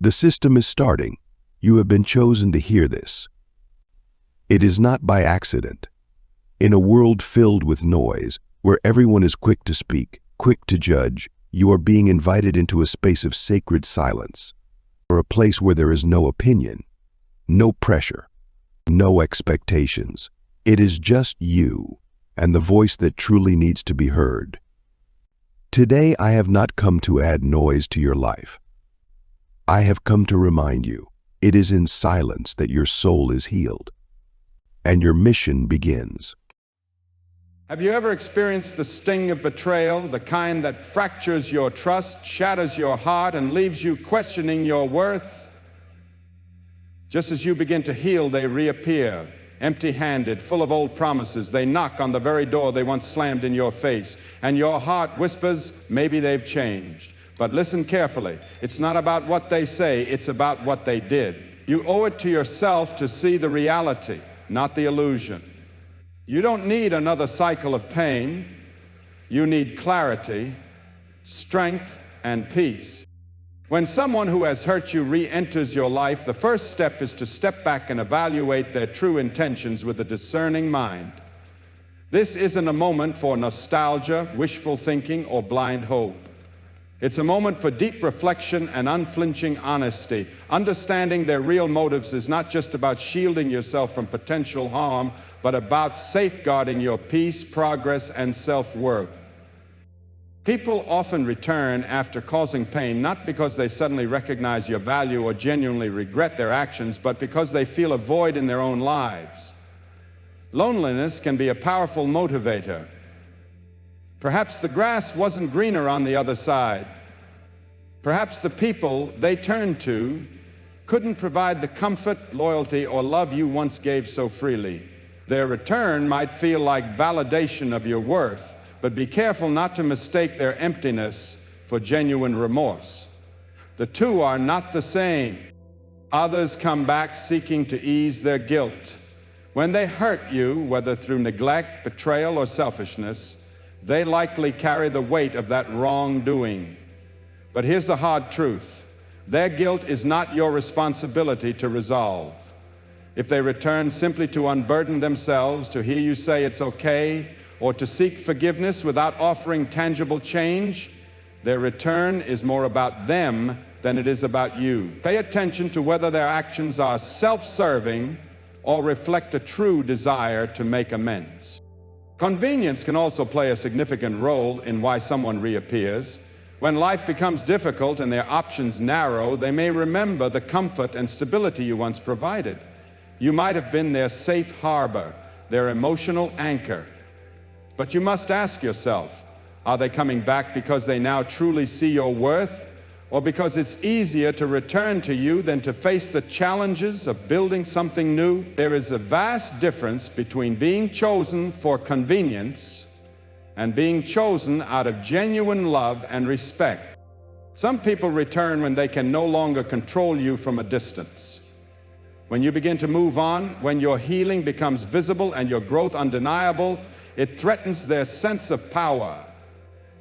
The system is starting. You have been chosen to hear this. It is not by accident. In a world filled with noise, where everyone is quick to speak, quick to judge, you are being invited into a space of sacred silence, or a place where there is no opinion, no pressure, no expectations. It is just you and the voice that truly needs to be heard. Today, I have not come to add noise to your life. I have come to remind you, it is in silence that your soul is healed, and your mission begins. Have you ever experienced the sting of betrayal, the kind that fractures your trust, shatters your heart, and leaves you questioning your worth? Just as you begin to heal, they reappear, empty-handed, full of old promises. They knock on the very door they once slammed in your face, and your heart whispers, maybe they've changed. But listen carefully. It's not about what they say, it's about what they did. You owe it to yourself to see the reality, not the illusion. You don't need another cycle of pain. You need clarity, strength, and peace. When someone who has hurt you re-enters your life, the first step is to step back and evaluate their true intentions with a discerning mind. This isn't a moment for nostalgia, wishful thinking, or blind hope. It's a moment for deep reflection and unflinching honesty. Understanding their real motives is not just about shielding yourself from potential harm, but about safeguarding your peace, progress, and self-worth. People often return after causing pain, not because they suddenly recognize your value or genuinely regret their actions, but because they feel a void in their own lives. Loneliness can be a powerful motivator. Perhaps the grass wasn't greener on the other side. Perhaps the people they turned to couldn't provide the comfort, loyalty, or love you once gave so freely. Their return might feel like validation of your worth, but be careful not to mistake their emptiness for genuine remorse. The two are not the same. Others come back seeking to ease their guilt. When they hurt you, whether through neglect, betrayal, or selfishness, they likely carry the weight of that wrongdoing. But here's the hard truth. Their guilt is not your responsibility to resolve. If they return simply to unburden themselves, to hear you say it's okay, or to seek forgiveness without offering tangible change, their return is more about them than it is about you. Pay attention to whether their actions are self-serving or reflect a true desire to make amends. Convenience can also play a significant role in why someone reappears. When life becomes difficult and their options narrow, they may remember the comfort and stability you once provided. You might have been their safe harbor, their emotional anchor. But you must ask yourself, are they coming back because they now truly see your worth, or because it's easier to return to you than to face the challenges of building something new? There is a vast difference between being chosen for convenience and being chosen out of genuine love and respect. Some people return when they can no longer control you from a distance. When you begin to move on, when your healing becomes visible and your growth undeniable, it threatens their sense of power.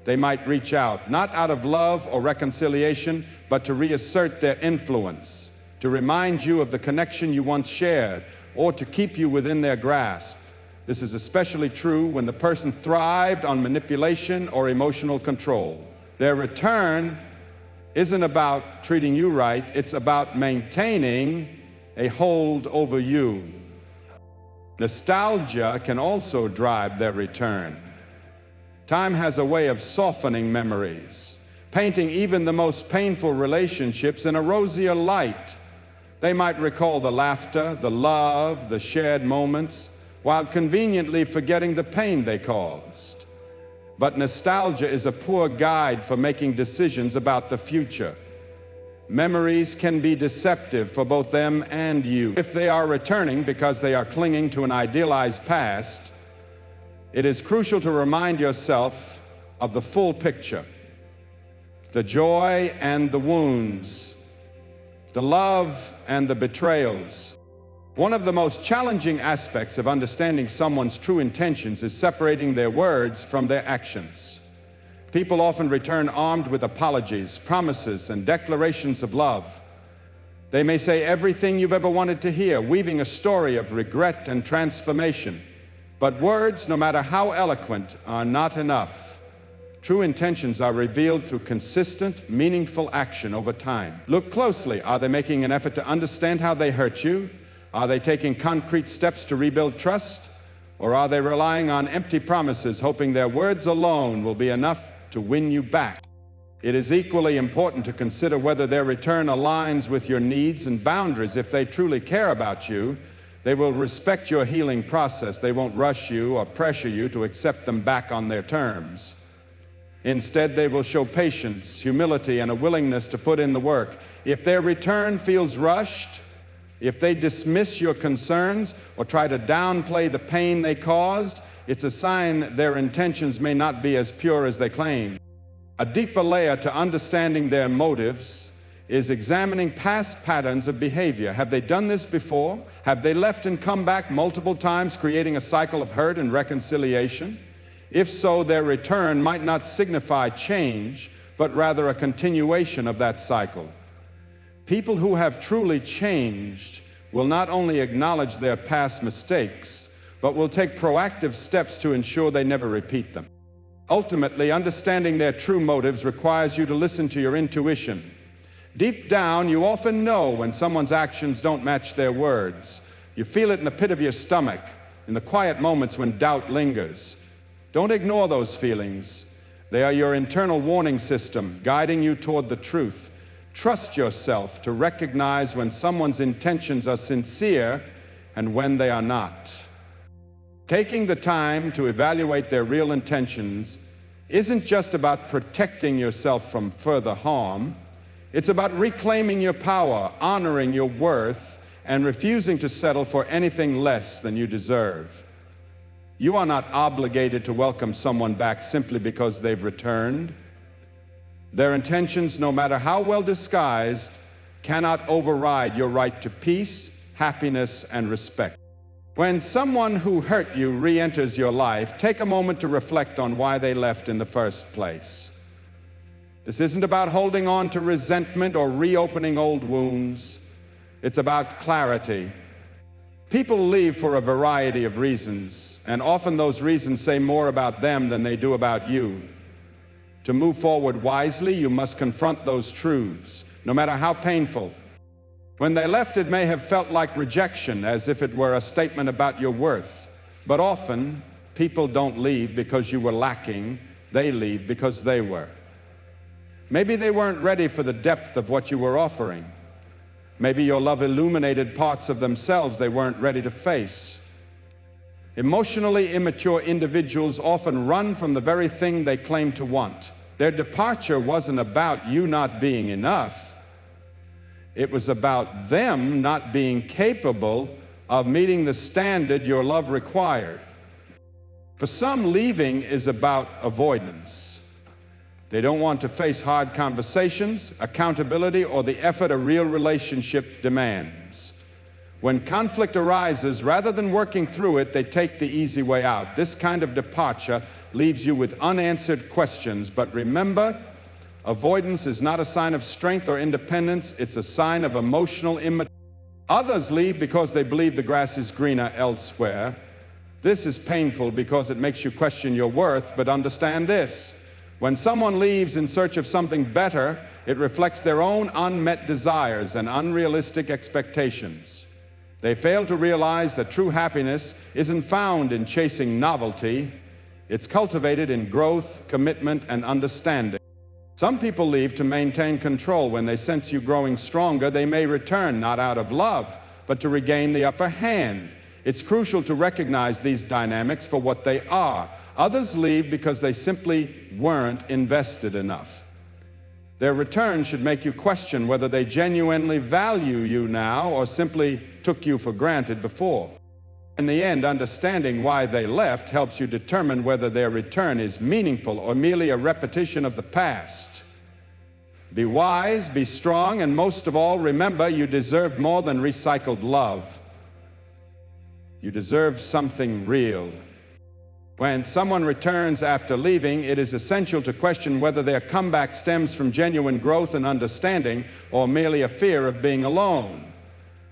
They might reach out, not out of love or reconciliation, but to reassert their influence, to remind you of the connection you once shared, or to keep you within their grasp. This is especially true when the person thrived on manipulation or emotional control. Their return isn't about treating you right, it's about maintaining a hold over you. Nostalgia can also drive their return. Time has a way of softening memories, painting even the most painful relationships in a rosier light. They might recall the laughter, the love, the shared moments, while conveniently forgetting the pain they caused. But nostalgia is a poor guide for making decisions about the future. Memories can be deceptive for both them and you. If they are returning because they are clinging to an idealized past, it is crucial to remind yourself of the full picture, the joy and the wounds, the love and the betrayals. One of the most challenging aspects of understanding someone's true intentions is separating their words from their actions. People often return armed with apologies, promises, and declarations of love, They may say everything you've ever wanted to hear, weaving a story of regret and transformation. But words, no matter how eloquent, are not enough. True intentions are revealed through consistent, meaningful action over time. Look closely. Are they making an effort to understand how they hurt you? Are they taking concrete steps to rebuild trust? Or are they relying on empty promises, hoping their words alone will be enough to win you back? It is equally important to consider whether their return aligns with your needs and boundaries. If they truly care about you, they will respect your healing process. They won't rush you or pressure you to accept them back on their terms. Instead, they will show patience, humility, and a willingness to put in the work. If their return feels rushed, if they dismiss your concerns or try to downplay the pain they caused, it's a sign their intentions may not be as pure as they claim. A deeper layer to understanding their motives is examining past patterns of behavior. Have they done this before? Have they left and come back multiple times, creating a cycle of hurt and reconciliation? If so, their return might not signify change, but rather a continuation of that cycle. People who have truly changed will not only acknowledge their past mistakes, but will take proactive steps to ensure they never repeat them. Ultimately, understanding their true motives requires you to listen to your intuition. Deep down, you often know when someone's actions don't match their words. You feel it in the pit of your stomach, in the quiet moments when doubt lingers. Don't ignore those feelings. They are your internal warning system, guiding you toward the truth. Trust yourself to recognize when someone's intentions are sincere and when they are not. Taking the time to evaluate their real intentions isn't just about protecting yourself from further harm. It's about reclaiming your power, honoring your worth, and refusing to settle for anything less than you deserve. You are not obligated to welcome someone back simply because they've returned. Their intentions, no matter how well disguised, cannot override your right to peace, happiness, and respect. When someone who hurt you re-enters your life, take a moment to reflect on why they left in the first place. This isn't about holding on to resentment or reopening old wounds. It's about clarity. People leave for a variety of reasons, and often those reasons say more about them than they do about you. To move forward wisely, you must confront those truths, no matter how painful. When they left, it may have felt like rejection, as if it were a statement about your worth. But often, people don't leave because you were lacking. They leave because they were. Maybe they weren't ready for the depth of what you were offering. Maybe your love illuminated parts of themselves they weren't ready to face. Emotionally immature individuals often run from the very thing they claim to want. Their departure wasn't about you not being enough. It was about them not being capable of meeting the standard your love required. For some, leaving is about avoidance. They don't want to face hard conversations, accountability, or the effort a real relationship demands. When conflict arises, rather than working through it, they take the easy way out. This kind of departure leaves you with unanswered questions. But remember, avoidance is not a sign of strength or independence. It's a sign of emotional immaturity. Others leave because they believe the grass is greener elsewhere. This is painful because it makes you question your worth, but understand this. When someone leaves in search of something better, it reflects their own unmet desires and unrealistic expectations. They fail to realize that true happiness isn't found in chasing novelty. It's cultivated in growth, commitment, and understanding. Some people leave to maintain control. When they sense you growing stronger, they may return, not out of love, but to regain the upper hand. It's crucial to recognize these dynamics for what they are. Others leave because they simply weren't invested enough. Their return should make you question whether they genuinely value you now or simply took you for granted before. In the end, understanding why they left helps you determine whether their return is meaningful or merely a repetition of the past. Be wise, be strong, and most of all, remember you deserve more than recycled love. You deserve something real. When someone returns after leaving, it is essential to question whether their comeback stems from genuine growth and understanding or merely a fear of being alone.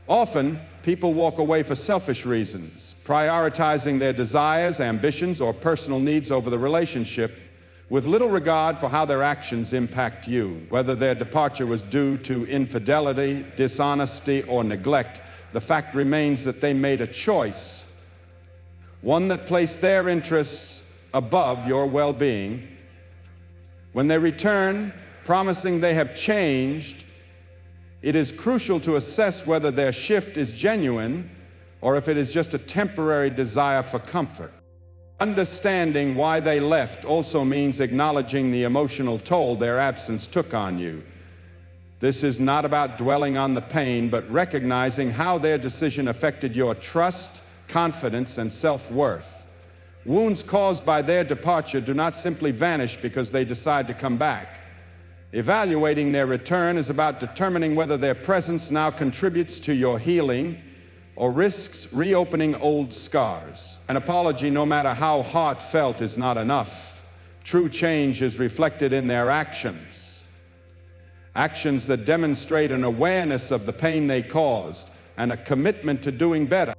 Often, people walk away for selfish reasons, prioritizing their desires, ambitions, or personal needs over the relationship, with little regard for how their actions impact you. Whether their departure was due to infidelity, dishonesty, or neglect, the fact remains that they made a choice, one that placed their interests above your well-being. When they return, promising they have changed, it is crucial to assess whether their shift is genuine or if it is just a temporary desire for comfort. Understanding why they left also means acknowledging the emotional toll their absence took on you. This is not about dwelling on the pain, but recognizing how their decision affected your trust, confidence, and self-worth. Wounds caused by their departure do not simply vanish because they decide to come back. Evaluating their return is about determining whether their presence now contributes to your healing or risks reopening old scars. An apology, no matter how heartfelt, is not enough. True change is reflected in their actions. Actions that demonstrate an awareness of the pain they caused and a commitment to doing better.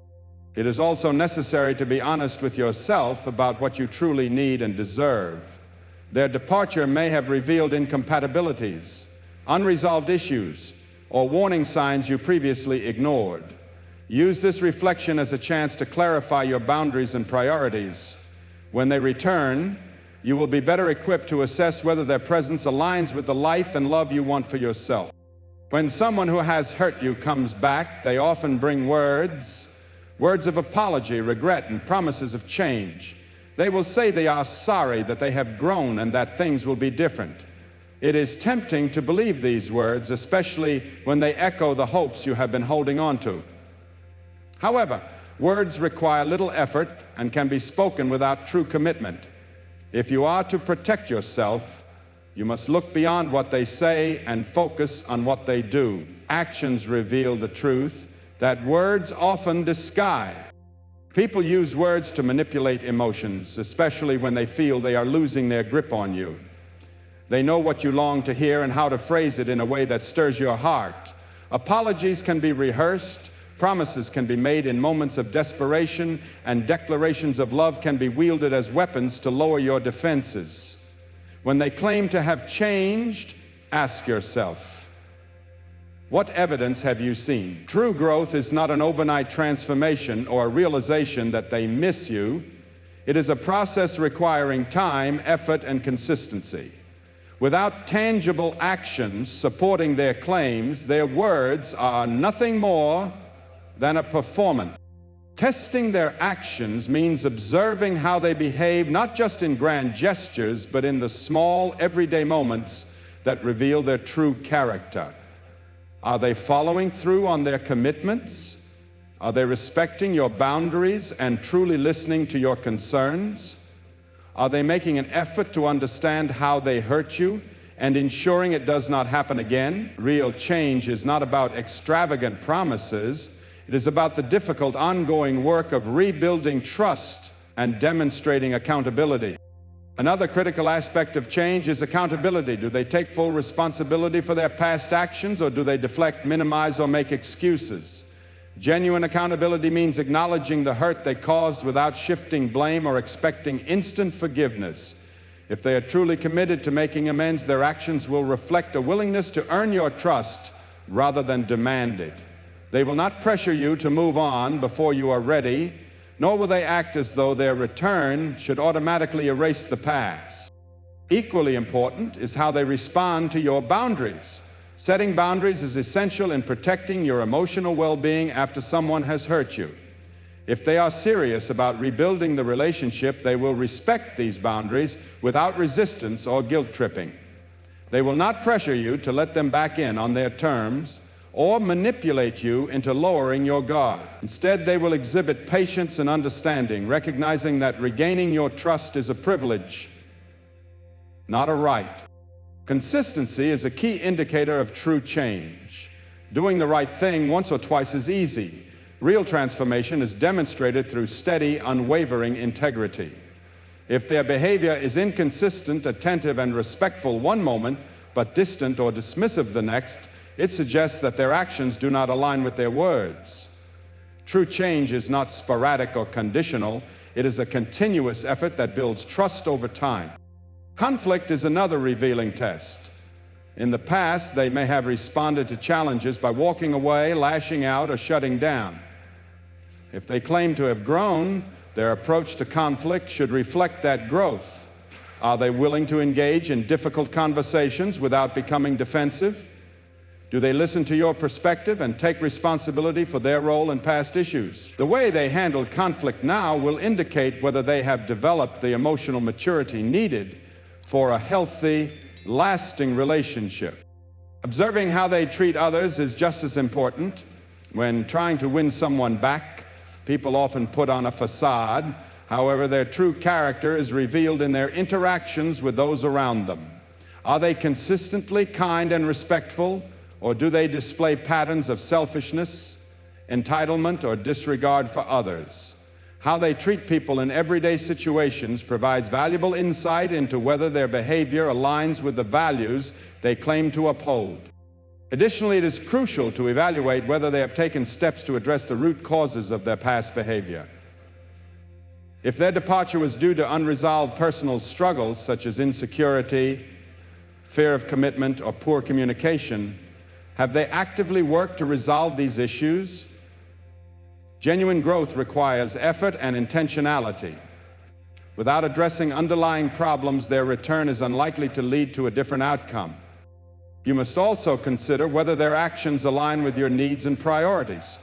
It is also necessary to be honest with yourself about what you truly need and deserve. Their departure may have revealed incompatibilities, unresolved issues, or warning signs you previously ignored. Use this reflection as a chance to clarify your boundaries and priorities. When they return, you will be better equipped to assess whether their presence aligns with the life and love you want for yourself. When someone who has hurt you comes back, they often bring words of apology, regret, and promises of change. They will say they are sorry, that they have grown, and that things will be different. It is tempting to believe these words, especially when they echo the hopes you have been holding on to. However, words require little effort and can be spoken without true commitment. If you are to protect yourself, you must look beyond what they say and focus on what they do. Actions reveal the truth that words often disguise. People use words to manipulate emotions, especially when they feel they are losing their grip on you. They know what you long to hear and how to phrase it in a way that stirs your heart. Apologies can be rehearsed, promises can be made in moments of desperation, and declarations of love can be wielded as weapons to lower your defenses. When they claim to have changed, ask yourself, what evidence have you seen? True growth is not an overnight transformation or a realization that they miss you. It is a process requiring time, effort, and consistency. Without tangible actions supporting their claims, their words are nothing more than a performance. Testing their actions means observing how they behave, not just in grand gestures, but in the small, everyday moments that reveal their true character. Are they following through on their commitments? Are they respecting your boundaries and truly listening to your concerns? Are they making an effort to understand how they hurt you and ensuring it does not happen again? Real change is not about extravagant promises. It is about the difficult, ongoing work of rebuilding trust and demonstrating accountability. Another critical aspect of change is accountability. Do they take full responsibility for their past actions, or do they deflect, minimize, or make excuses? Genuine accountability means acknowledging the hurt they caused without shifting blame or expecting instant forgiveness. If they are truly committed to making amends, their actions will reflect a willingness to earn your trust rather than demand it. They will not pressure you to move on before you are ready, nor will they act as though their return should automatically erase the past. Equally important is how they respond to your boundaries. Setting boundaries is essential in protecting your emotional well-being after someone has hurt you. If they are serious about rebuilding the relationship, they will respect these boundaries without resistance or guilt-tripping. They will not pressure you to let them back in on their terms or manipulate you into lowering your guard. Instead, they will exhibit patience and understanding, recognizing that regaining your trust is a privilege, not a right. Consistency is a key indicator of true change. Doing the right thing once or twice is easy. Real transformation is demonstrated through steady, unwavering integrity. If their behavior is inconsistent, attentive, and respectful one moment, but distant or dismissive the next, it suggests that their actions do not align with their words. True change is not sporadic or conditional. It is a continuous effort that builds trust over time. Conflict is another revealing test. In the past, they may have responded to challenges by walking away, lashing out, or shutting down. If they claim to have grown, their approach to conflict should reflect that growth. Are they willing to engage in difficult conversations without becoming defensive? Do they listen to your perspective and take responsibility for their role in past issues? The way they handle conflict now will indicate whether they have developed the emotional maturity needed for a healthy, lasting relationship. Observing how they treat others is just as important. When trying to win someone back, people often put on a facade. However, their true character is revealed in their interactions with those around them. Are they consistently kind and respectful, or do they display patterns of selfishness, entitlement, or disregard for others? How they treat people in everyday situations provides valuable insight into whether their behavior aligns with the values they claim to uphold. Additionally, it is crucial to evaluate whether they have taken steps to address the root causes of their past behavior. If their departure was due to unresolved personal struggles such as insecurity, fear of commitment, or poor communication, have they actively worked to resolve these issues? Genuine growth requires effort and intentionality. Without addressing underlying problems, their return is unlikely to lead to a different outcome. You must also consider whether their actions align with your needs and priorities.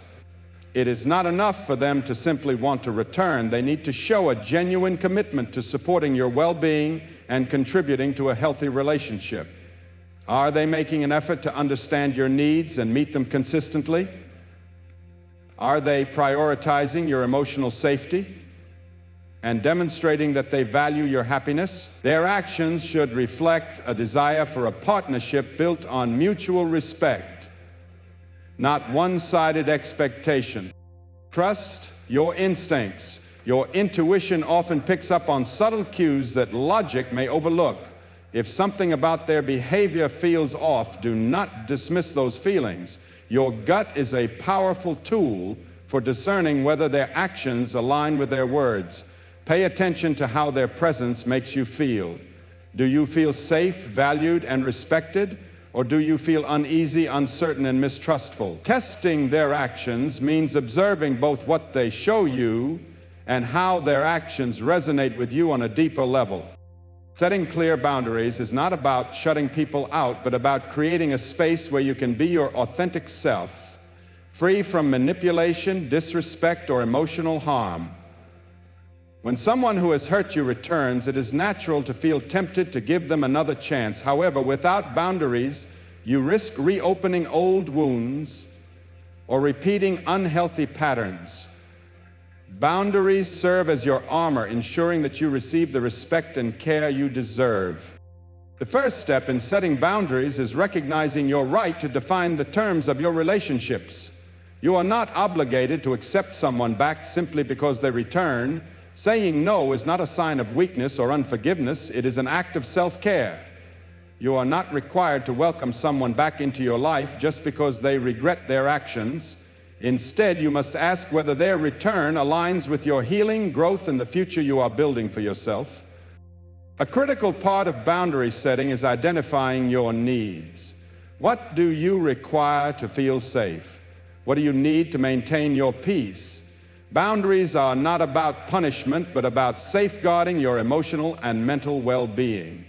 It is not enough for them to simply want to return. They need to show a genuine commitment to supporting your well-being and contributing to a healthy relationship. Are they making an effort to understand your needs and meet them consistently? Are they prioritizing your emotional safety and demonstrating that they value your happiness? Their actions should reflect a desire for a partnership built on mutual respect, not one-sided expectation. Trust your instincts. Your intuition often picks up on subtle cues that logic may overlook. If something about their behavior feels off, do not dismiss those feelings. Your gut is a powerful tool for discerning whether their actions align with their words. Pay attention to how their presence makes you feel. Do you feel safe, valued, and respected? Or do you feel uneasy, uncertain, and mistrustful? Testing their actions means observing both what they show you and how their actions resonate with you on a deeper level. Setting clear boundaries is not about shutting people out, but about creating a space where you can be your authentic self, free from manipulation, disrespect, or emotional harm. When someone who has hurt you returns, it is natural to feel tempted to give them another chance. However, without boundaries, you risk reopening old wounds or repeating unhealthy patterns. Boundaries serve as your armor, ensuring that you receive the respect and care you deserve. The first step in setting boundaries is recognizing your right to define the terms of your relationships. You are not obligated to accept someone back simply because they return. Saying no is not a sign of weakness or unforgiveness. It is an act of self-care. You are not required to welcome someone back into your life just because they regret their actions. Instead, you must ask whether their return aligns with your healing, growth, and the future you are building for yourself. A critical part of boundary setting is identifying your needs. What do you require to feel safe? What do you need to maintain your peace? Boundaries are not about punishment, but about safeguarding your emotional and mental well-being.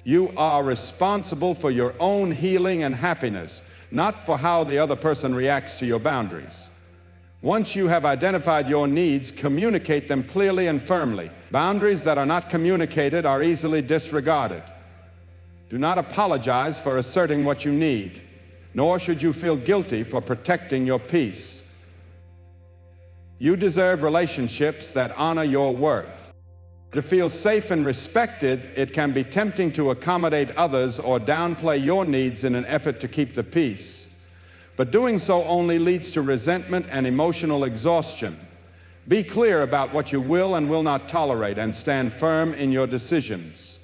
You are responsible for your own healing and happiness, not for how the other person reacts to your boundaries. Once you have identified your needs, communicate them clearly and firmly. Boundaries that are not communicated are easily disregarded. Do not apologize for asserting what you need, nor should you feel guilty for protecting your peace. You deserve relationships that honor your worth. To feel safe and respected, it can be tempting to accommodate others or downplay your needs in an effort to keep the peace. But doing so only leads to resentment and emotional exhaustion. Be clear about what you will and will not tolerate, and stand firm in your decisions.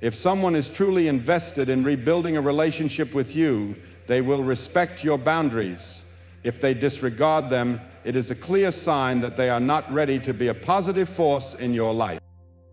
If someone is truly invested in rebuilding a relationship with you, they will respect your boundaries. If they disregard them, it is a clear sign that they are not ready to be a positive force in your life.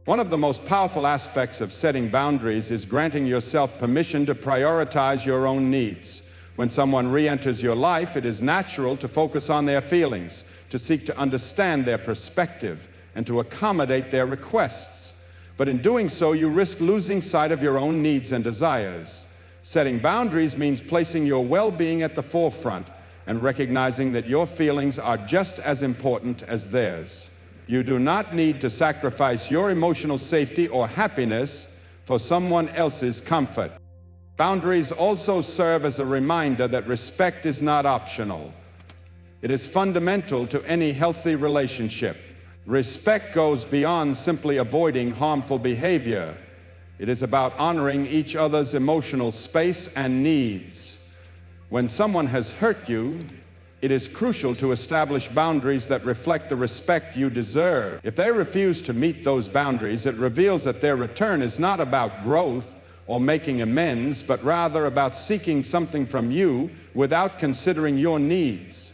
One of the most powerful aspects of setting boundaries is granting yourself permission to prioritize your own needs. When someone re-enters your life, it is natural to focus on their feelings, to seek to understand their perspective, and to accommodate their requests. But in doing so, you risk losing sight of your own needs and desires. Setting boundaries means placing your well-being at the forefront and recognizing that your feelings are just as important as theirs. You do not need to sacrifice your emotional safety or happiness for someone else's comfort. Boundaries also serve as a reminder that respect is not optional. It is fundamental to any healthy relationship. Respect goes beyond simply avoiding harmful behavior. It is about honoring each other's emotional space and needs. When someone has hurt you, it is crucial to establish boundaries that reflect the respect you deserve. If they refuse to meet those boundaries, it reveals that their return is not about growth or making amends, but rather about seeking something from you without considering your needs.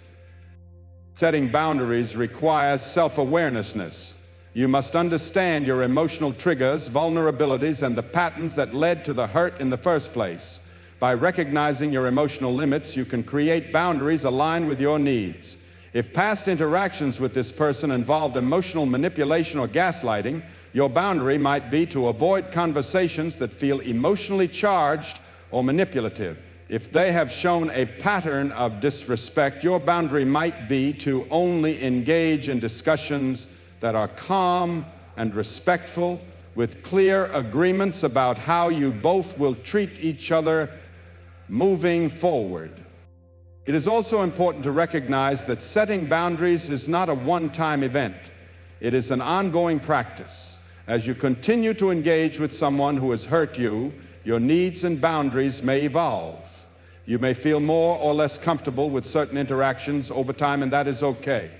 Setting boundaries requires self-awareness. You must understand your emotional triggers, vulnerabilities, and the patterns that led to the hurt in the first place. By recognizing your emotional limits, you can create boundaries aligned with your needs. If past interactions with this person involved emotional manipulation or gaslighting, your boundary might be to avoid conversations that feel emotionally charged or manipulative. If they have shown a pattern of disrespect, your boundary might be to only engage in discussions that are calm and respectful, with clear agreements about how you both will treat each other moving forward. It is also important to recognize that setting boundaries is not a one-time event. It is an ongoing practice. As you continue to engage with someone who has hurt you, your needs and boundaries may evolve. You may feel more or less comfortable with certain interactions over time, and that is okay.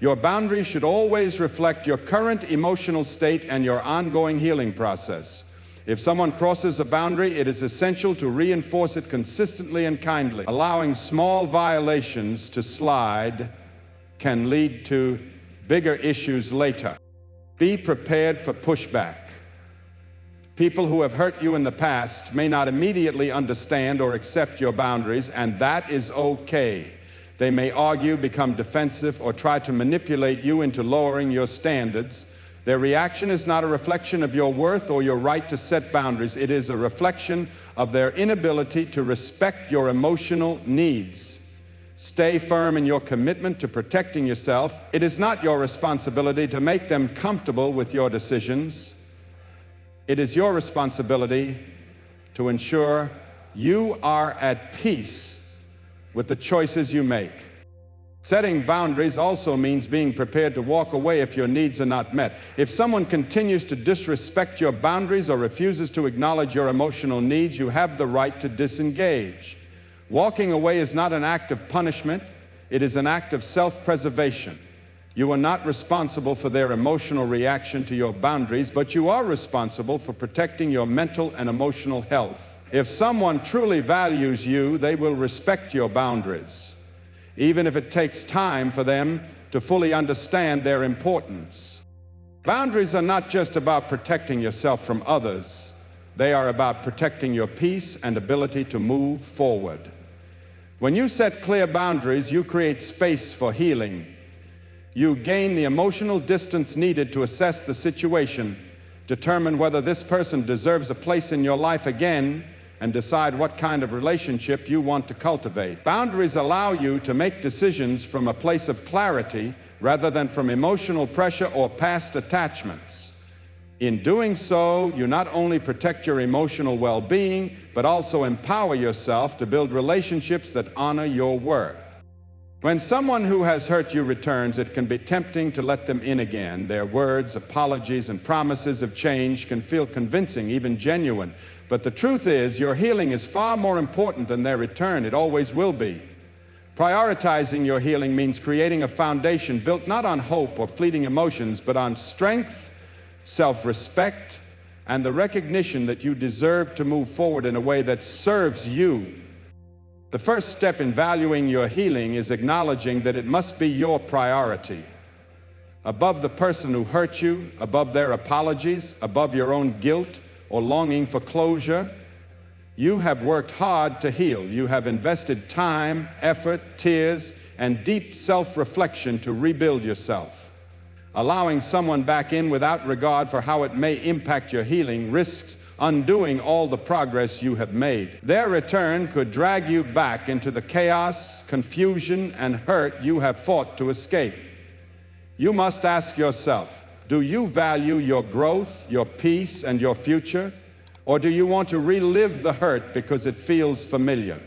Your boundaries should always reflect your current emotional state and your ongoing healing process. If someone crosses a boundary, it is essential to reinforce it consistently and kindly. Allowing small violations to slide can lead to bigger issues later. Be prepared for pushback. People who have hurt you in the past may not immediately understand or accept your boundaries, and that is okay. They may argue, become defensive, or try to manipulate you into lowering your standards. Their reaction is not a reflection of your worth or your right to set boundaries. It is a reflection of their inability to respect your emotional needs. Stay firm in your commitment to protecting yourself. It is not your responsibility to make them comfortable with your decisions. It is your responsibility to ensure you are at peace with the choices you make. Setting boundaries also means being prepared to walk away if your needs are not met. If someone continues to disrespect your boundaries or refuses to acknowledge your emotional needs, you have the right to disengage. Walking away is not an act of punishment, it is an act of self-preservation. You are not responsible for their emotional reaction to your boundaries, but you are responsible for protecting your mental and emotional health. If someone truly values you, they will respect your boundaries, even if it takes time for them to fully understand their importance. Boundaries are not just about protecting yourself from others. They are about protecting your peace and ability to move forward. When you set clear boundaries, you create space for healing. You gain the emotional distance needed to assess the situation, determine whether this person deserves a place in your life again, and decide what kind of relationship you want to cultivate. Boundaries allow you to make decisions from a place of clarity rather than from emotional pressure or past attachments. In doing so, you not only protect your emotional well-being, but also empower yourself to build relationships that honor your worth. When someone who has hurt you returns, it can be tempting to let them in again. Their words, apologies, and promises of change can feel convincing, even genuine. But the truth is, your healing is far more important than their return. It always will be. Prioritizing your healing means creating a foundation built not on hope or fleeting emotions, but on strength, self-respect, and the recognition that you deserve to move forward in a way that serves you. The first step in valuing your healing is acknowledging that it must be your priority. Above the person who hurt you, above their apologies, above your own guilt or longing for closure, you have worked hard to heal. You have invested time, effort, tears, and deep self-reflection to rebuild yourself. Allowing someone back in without regard for how it may impact your healing risks undoing all the progress you have made. Their return could drag you back into the chaos, confusion, and hurt you have fought to escape. You must ask yourself, do you value your growth, your peace, and your future? Or do you want to relive the hurt because it feels familiar?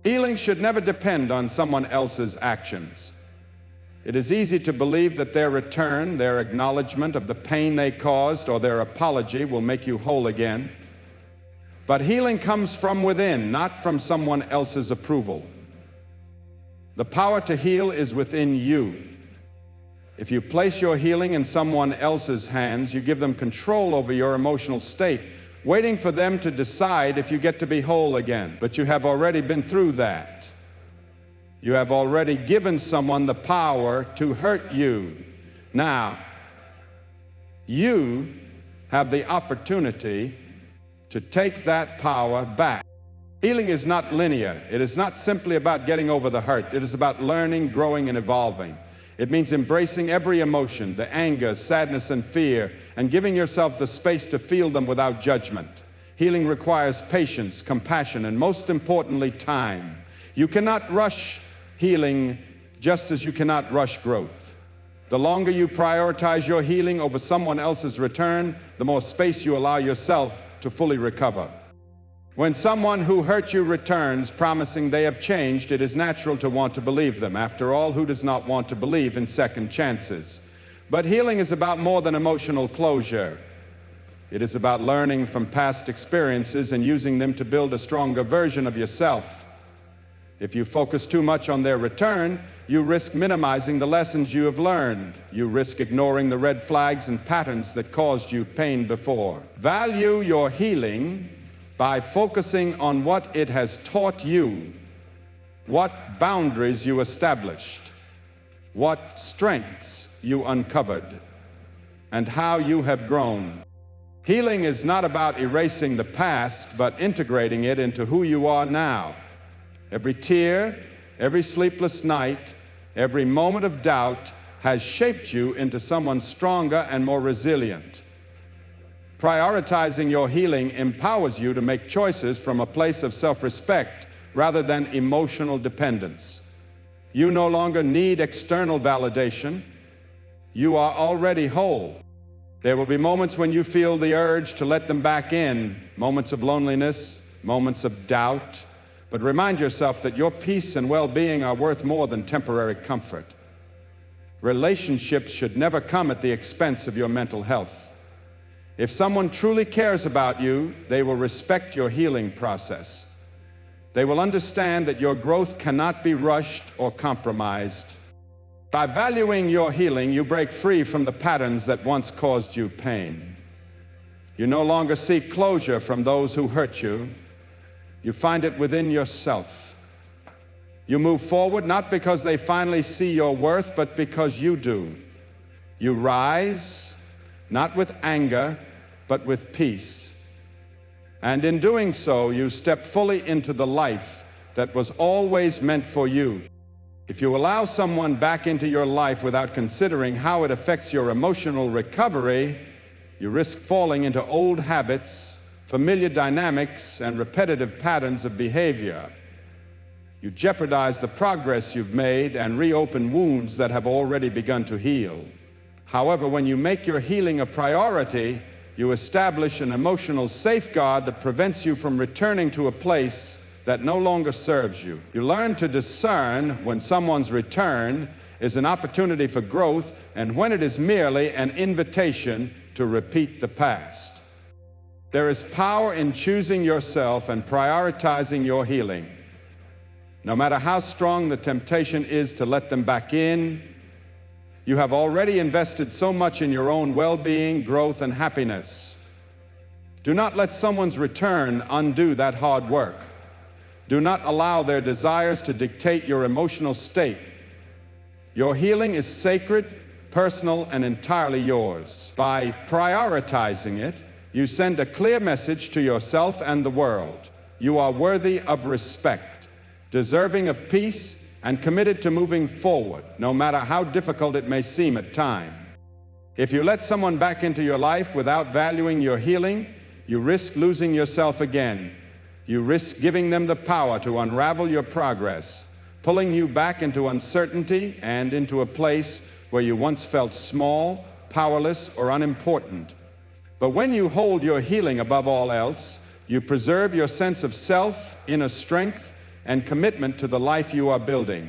Healing should never depend on someone else's actions. It is easy to believe that their return, their acknowledgement of the pain they caused, or their apology will make you whole again. But healing comes from within, not from someone else's approval. The power to heal is within you. If you place your healing in someone else's hands, you give them control over your emotional state, waiting for them to decide if you get to be whole again. But you have already been through that. You have already given someone the power to hurt you. Now, you have the opportunity to take that power back. Healing is not linear. It is not simply about getting over the hurt. It is about learning, growing, and evolving. It means embracing every emotion, the anger, sadness, and fear, and giving yourself the space to feel them without judgment. Healing requires patience, compassion, and most importantly, time. You cannot rush healing just as you cannot rush growth. The longer you prioritize your healing over someone else's return, the more space you allow yourself to fully recover. When someone who hurt you returns promising they have changed, it is natural to want to believe them. After all, who does not want to believe in second chances? But healing is about more than emotional closure. It is about learning from past experiences and using them to build a stronger version of yourself. If you focus too much on their return, you risk minimizing the lessons you have learned. You risk ignoring the red flags and patterns that caused you pain before. Value your healing by focusing on what it has taught you, what boundaries you established, what strengths you uncovered, and how you have grown. Healing is not about erasing the past, but integrating it into who you are now. Every tear, every sleepless night, every moment of doubt has shaped you into someone stronger and more resilient. Prioritizing your healing empowers you to make choices from a place of self-respect rather than emotional dependence. You no longer need external validation. You are already whole. There will be moments when you feel the urge to let them back in, moments of loneliness, moments of doubt, but remind yourself that your peace and well-being are worth more than temporary comfort. Relationships should never come at the expense of your mental health. If someone truly cares about you, they will respect your healing process. They will understand that your growth cannot be rushed or compromised. By valuing your healing, you break free from the patterns that once caused you pain. You no longer seek closure from those who hurt you. You find it within yourself. You move forward not because they finally see your worth, but because you do. You rise, not with anger, but with peace. And in doing so, you step fully into the life that was always meant for you. If you allow someone back into your life without considering how it affects your emotional recovery, you risk falling into old habits, familiar dynamics, and repetitive patterns of behavior. You jeopardize the progress you've made and reopen wounds that have already begun to heal. However, when you make your healing a priority, you establish an emotional safeguard that prevents you from returning to a place that no longer serves you. You learn to discern when someone's return is an opportunity for growth and when it is merely an invitation to repeat the past. There is power in choosing yourself and prioritizing your healing. No matter how strong the temptation is to let them back in, you have already invested so much in your own well-being, growth, and happiness. Do not let someone's return undo that hard work. Do not allow their desires to dictate your emotional state. Your healing is sacred, personal, and entirely yours. By prioritizing it, you send a clear message to yourself and the world. You are worthy of respect, deserving of peace, and committed to moving forward, no matter how difficult it may seem at times. If you let someone back into your life without valuing your healing, you risk losing yourself again. You risk giving them the power to unravel your progress, pulling you back into uncertainty and into a place where you once felt small, powerless, or unimportant. But when you hold your healing above all else, you preserve your sense of self, inner strength, and commitment to the life you are building.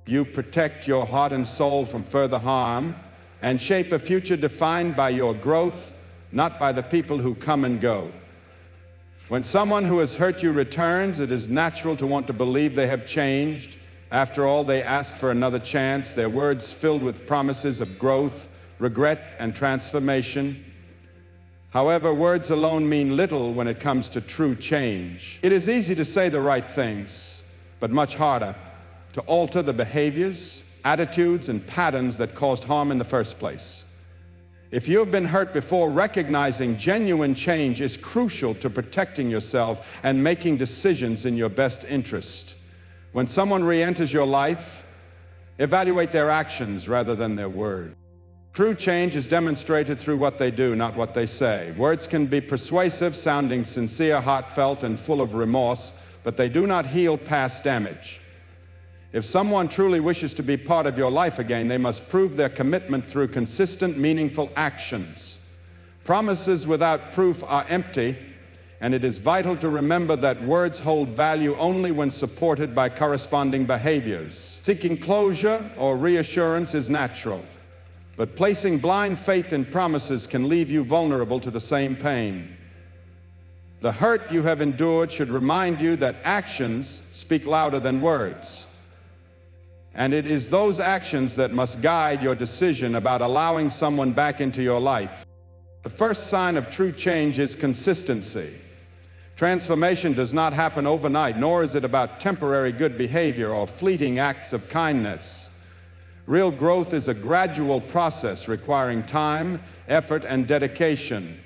You protect your heart and soul from further harm and shape a future defined by your growth, not by the people who come and go. When someone who has hurt you returns, it is natural to want to believe they have changed. After all, they ask for another chance, their words filled with promises of growth, regret, and transformation. However, words alone mean little when it comes to true change. It is easy to say the right things, but much harder to alter the behaviors, attitudes, and patterns that caused harm in the first place. If you have been hurt before, recognizing genuine change is crucial to protecting yourself and making decisions in your best interest. When someone re-enters your life, evaluate their actions rather than their words. True change is demonstrated through what they do, not what they say. Words can be persuasive, sounding sincere, heartfelt, and full of remorse, but they do not heal past damage. If someone truly wishes to be part of your life again, they must prove their commitment through consistent, meaningful actions. Promises without proof are empty, and it is vital to remember that words hold value only when supported by corresponding behaviors. Seeking closure or reassurance is natural, but placing blind faith in promises can leave you vulnerable to the same pain. The hurt you have endured should remind you that actions speak louder than words. And it is those actions that must guide your decision about allowing someone back into your life. The first sign of true change is consistency. Transformation does not happen overnight, nor is it about temporary good behavior or fleeting acts of kindness. Real growth is a gradual process requiring time, effort, and dedication.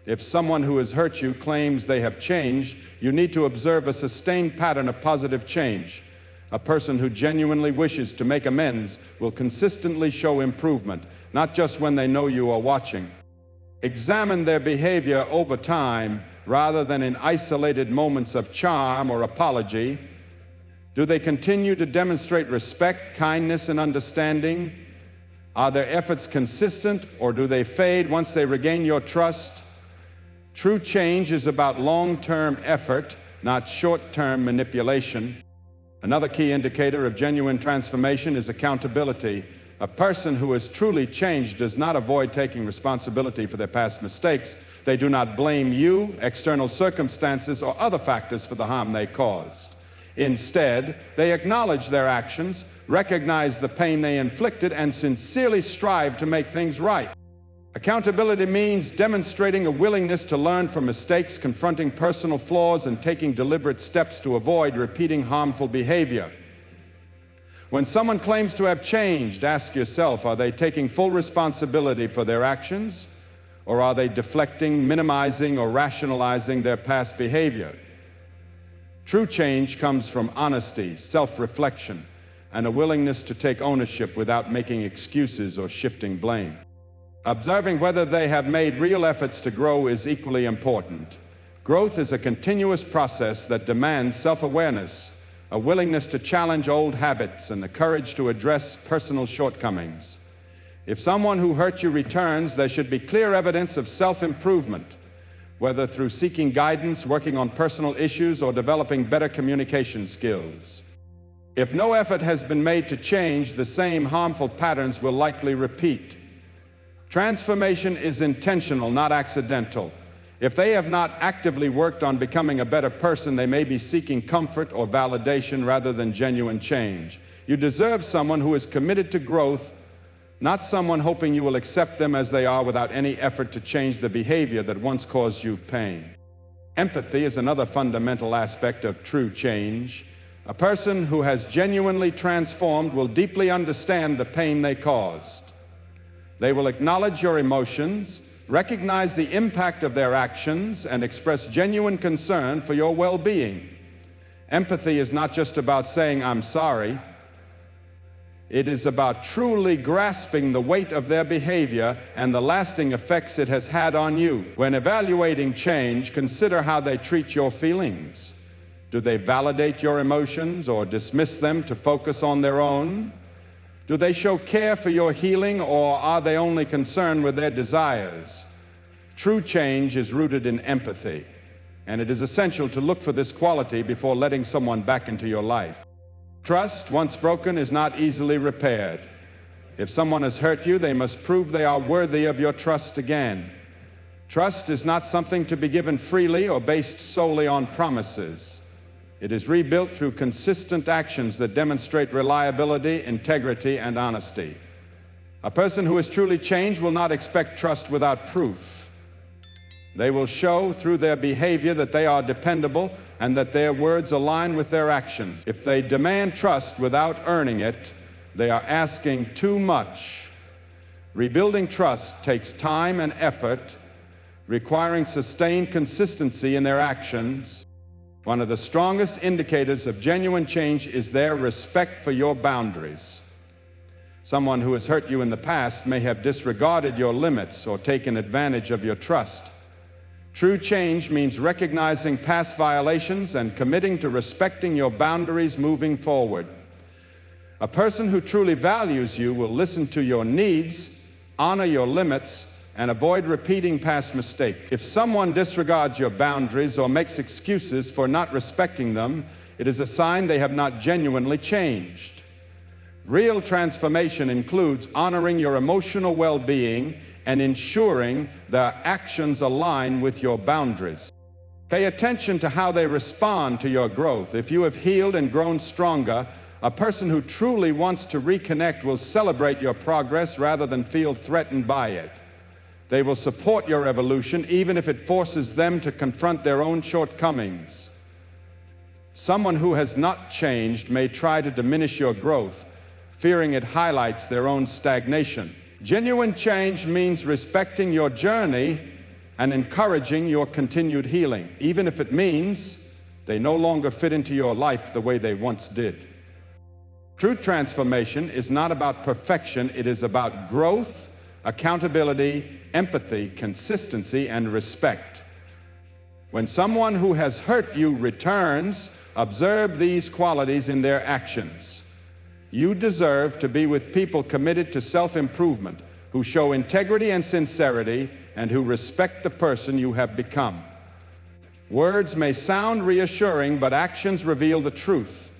If someone who has hurt you claims they have changed, you need to observe a sustained pattern of positive change. A person who genuinely wishes to make amends will consistently show improvement, not just when they know you are watching. Examine their behavior over time rather than in isolated moments of charm or apology. Do they continue to demonstrate respect, kindness, and understanding? Are their efforts consistent, or do they fade once they regain your trust? True change is about long-term effort, not short-term manipulation. Another key indicator of genuine transformation is accountability. A person who has truly changed does not avoid taking responsibility for their past mistakes. They do not blame you, external circumstances, or other factors for the harm they caused. Instead, they acknowledge their actions, recognize the pain they inflicted, and sincerely strive to make things right. Accountability means demonstrating a willingness to learn from mistakes, confronting personal flaws, and taking deliberate steps to avoid repeating harmful behavior. When someone claims to have changed, ask yourself, are they taking full responsibility for their actions, or are they deflecting, minimizing, or rationalizing their past behavior? True change comes from honesty, self-reflection, and a willingness to take ownership without making excuses or shifting blame. Observing whether they have made real efforts to grow is equally important. Growth is a continuous process that demands self-awareness, a willingness to challenge old habits, and the courage to address personal shortcomings. If someone who hurt you returns, there should be clear evidence of self-improvement, whether through seeking guidance, working on personal issues, or developing better communication skills. If no effort has been made to change, the same harmful patterns will likely repeat. Transformation is intentional, not accidental. If they have not actively worked on becoming a better person, they may be seeking comfort or validation rather than genuine change. You deserve someone who is committed to growth, not someone hoping you will accept them as they are without any effort to change the behavior that once caused you pain. Empathy is another fundamental aspect of true change. A person who has genuinely transformed will deeply understand the pain they caused. They will acknowledge your emotions, recognize the impact of their actions, and express genuine concern for your well-being. Empathy is not just about saying, "I'm sorry." It is about truly grasping the weight of their behavior and the lasting effects it has had on you. When evaluating change, consider how they treat your feelings. Do they validate your emotions or dismiss them to focus on their own? Do they show care for your healing, or are they only concerned with their desires? True change is rooted in empathy, and it is essential to look for this quality before letting someone back into your life. Trust, once broken, is not easily repaired. If someone has hurt you, they must prove they are worthy of your trust again. Trust is not something to be given freely or based solely on promises. It is rebuilt through consistent actions that demonstrate reliability, integrity, and honesty. A person who is truly changed will not expect trust without proof. They will show through their behavior that they are dependable and that their words align with their actions. If they demand trust without earning it, they are asking too much. Rebuilding trust takes time and effort, requiring sustained consistency in their actions. One of the strongest indicators of genuine change is their respect for your boundaries. Someone who has hurt you in the past may have disregarded your limits or taken advantage of your trust. True change means recognizing past violations and committing to respecting your boundaries moving forward. A person who truly values you will listen to your needs, honor your limits, and avoid repeating past mistakes. If someone disregards your boundaries or makes excuses for not respecting them, it is a sign they have not genuinely changed. Real transformation includes honoring your emotional well-being and ensuring their actions align with your boundaries. Pay attention to how they respond to your growth. If you have healed and grown stronger, a person who truly wants to reconnect will celebrate your progress rather than feel threatened by it. They will support your evolution even if it forces them to confront their own shortcomings. Someone who has not changed may try to diminish your growth, fearing it highlights their own stagnation. Genuine change means respecting your journey and encouraging your continued healing, even if it means they no longer fit into your life the way they once did. True transformation is not about perfection, it is about growth, accountability, empathy, consistency, and respect. When someone who has hurt you returns, observe these qualities in their actions. You deserve to be with people committed to self-improvement, who show integrity and sincerity, and who respect the person you have become. Words may sound reassuring, but actions reveal the truth.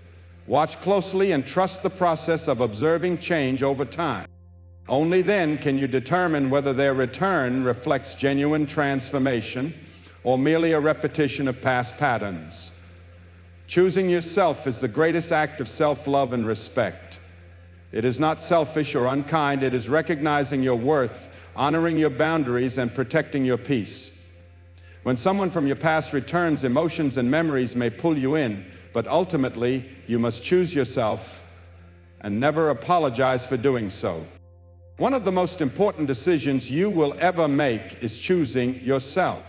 Watch closely and trust the process of observing change over time. Only then can you determine whether their return reflects genuine transformation or merely a repetition of past patterns. Choosing yourself is the greatest act of self-love and respect. It is not selfish or unkind, it is recognizing your worth, honoring your boundaries, and protecting your peace. When someone from your past returns, emotions and memories may pull you in, but ultimately you must choose yourself and never apologize for doing so. One of the most important decisions you will ever make is choosing yourself.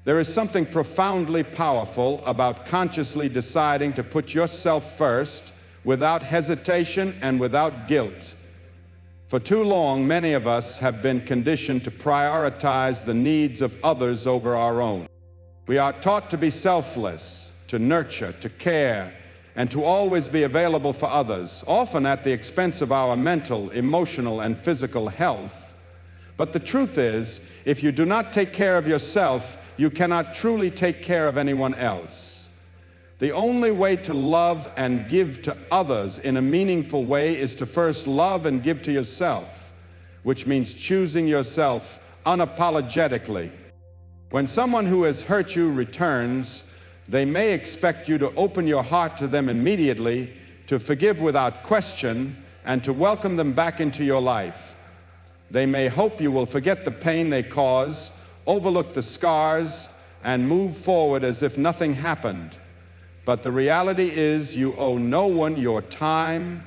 There is something profoundly powerful about consciously deciding to put yourself first without hesitation and without guilt. For too long, many of us have been conditioned to prioritize the needs of others over our own. We are taught to be selfless, to nurture, to care, and to always be available for others, often at the expense of our mental, emotional, and physical health. But the truth is, if you do not take care of yourself, you cannot truly take care of anyone else. The only way to love and give to others in a meaningful way is to first love and give to yourself, which means choosing yourself unapologetically. When someone who has hurt you returns, they may expect you to open your heart to them immediately, to forgive without question, and to welcome them back into your life. They may hope you will forget the pain they cause, overlook the scars, and move forward as if nothing happened. But the reality is you owe no one your time,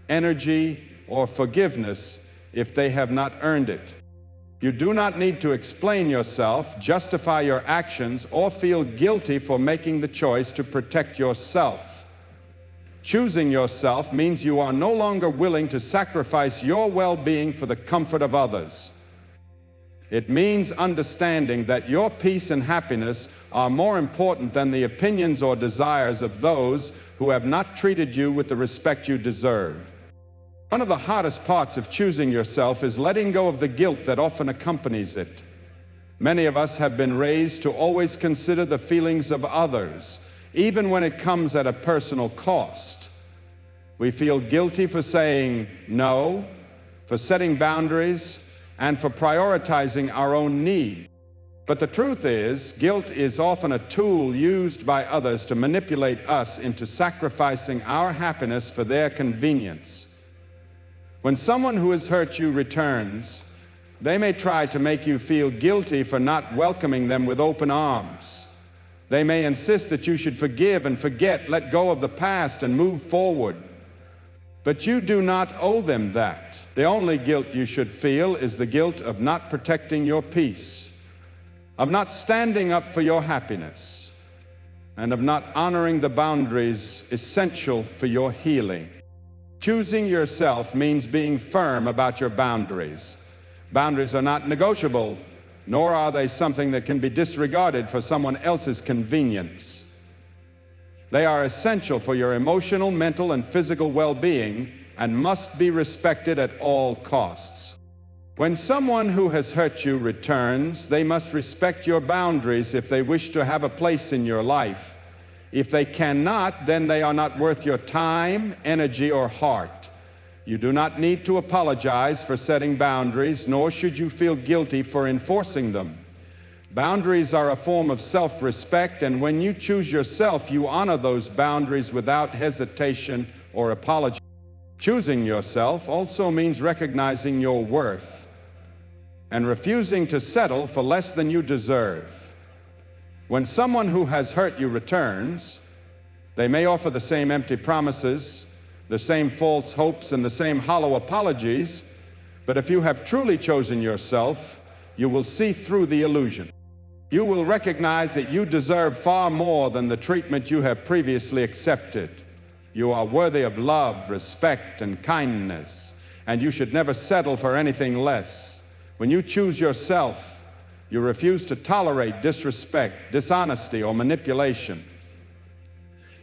energy, or forgiveness if they have not earned it. You do not need to explain yourself, justify your actions, or feel guilty for making the choice to protect yourself. Choosing yourself means you are no longer willing to sacrifice your well-being for the comfort of others. It means understanding that your peace and happiness are more important than the opinions or desires of those who have not treated you with the respect you deserve. One of the hardest parts of choosing yourself is letting go of the guilt that often accompanies it. Many of us have been raised to always consider the feelings of others, even when it comes at a personal cost. We feel guilty for saying no, for setting boundaries, and for prioritizing our own needs. But the truth is, guilt is often a tool used by others to manipulate us into sacrificing our happiness for their convenience. When someone who has hurt you returns, they may try to make you feel guilty for not welcoming them with open arms. They may insist that you should forgive and forget, let go of the past, and move forward. But you do not owe them that. The only guilt you should feel is the guilt of not protecting your peace, of not standing up for your happiness, and of not honoring the boundaries essential for your healing. Choosing yourself means being firm about your boundaries. Boundaries are not negotiable, nor are they something that can be disregarded for someone else's convenience. They are essential for your emotional, mental, and physical well-being and must be respected at all costs. When someone who has hurt you returns, they must respect your boundaries if they wish to have a place in your life. If they cannot, then they are not worth your time, energy, or heart. You do not need to apologize for setting boundaries, nor should you feel guilty for enforcing them. Boundaries are a form of self-respect, and when you choose yourself, you honor those boundaries without hesitation or apology. Choosing yourself also means recognizing your worth and refusing to settle for less than you deserve. When someone who has hurt you returns, they may offer the same empty promises, the same false hopes, and the same hollow apologies, but if you have truly chosen yourself, you will see through the illusion. You will recognize that you deserve far more than the treatment you have previously accepted. You are worthy of love, respect, and kindness, and you should never settle for anything less. When you choose yourself, you refuse to tolerate disrespect, dishonesty, or manipulation.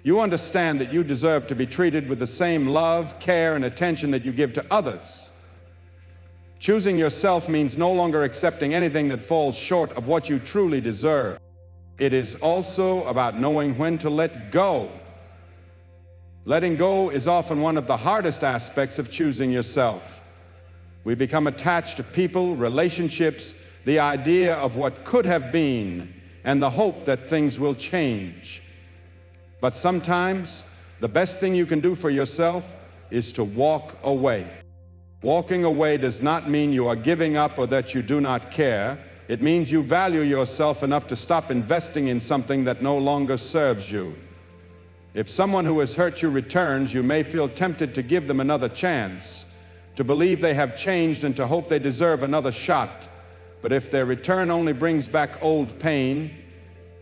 You understand that you deserve to be treated with the same love, care, and attention that you give to others. Choosing yourself means no longer accepting anything that falls short of what you truly deserve. It is also about knowing when to let go. Letting go is often one of the hardest aspects of choosing yourself. We become attached to people, relationships, the idea of what could have been, and the hope that things will change. But sometimes, the best thing you can do for yourself is to walk away. Walking away does not mean you are giving up or that you do not care. It means you value yourself enough to stop investing in something that no longer serves you. If someone who has hurt you returns, you may feel tempted to give them another chance, to believe they have changed and to hope they deserve another shot. But if their return only brings back old pain,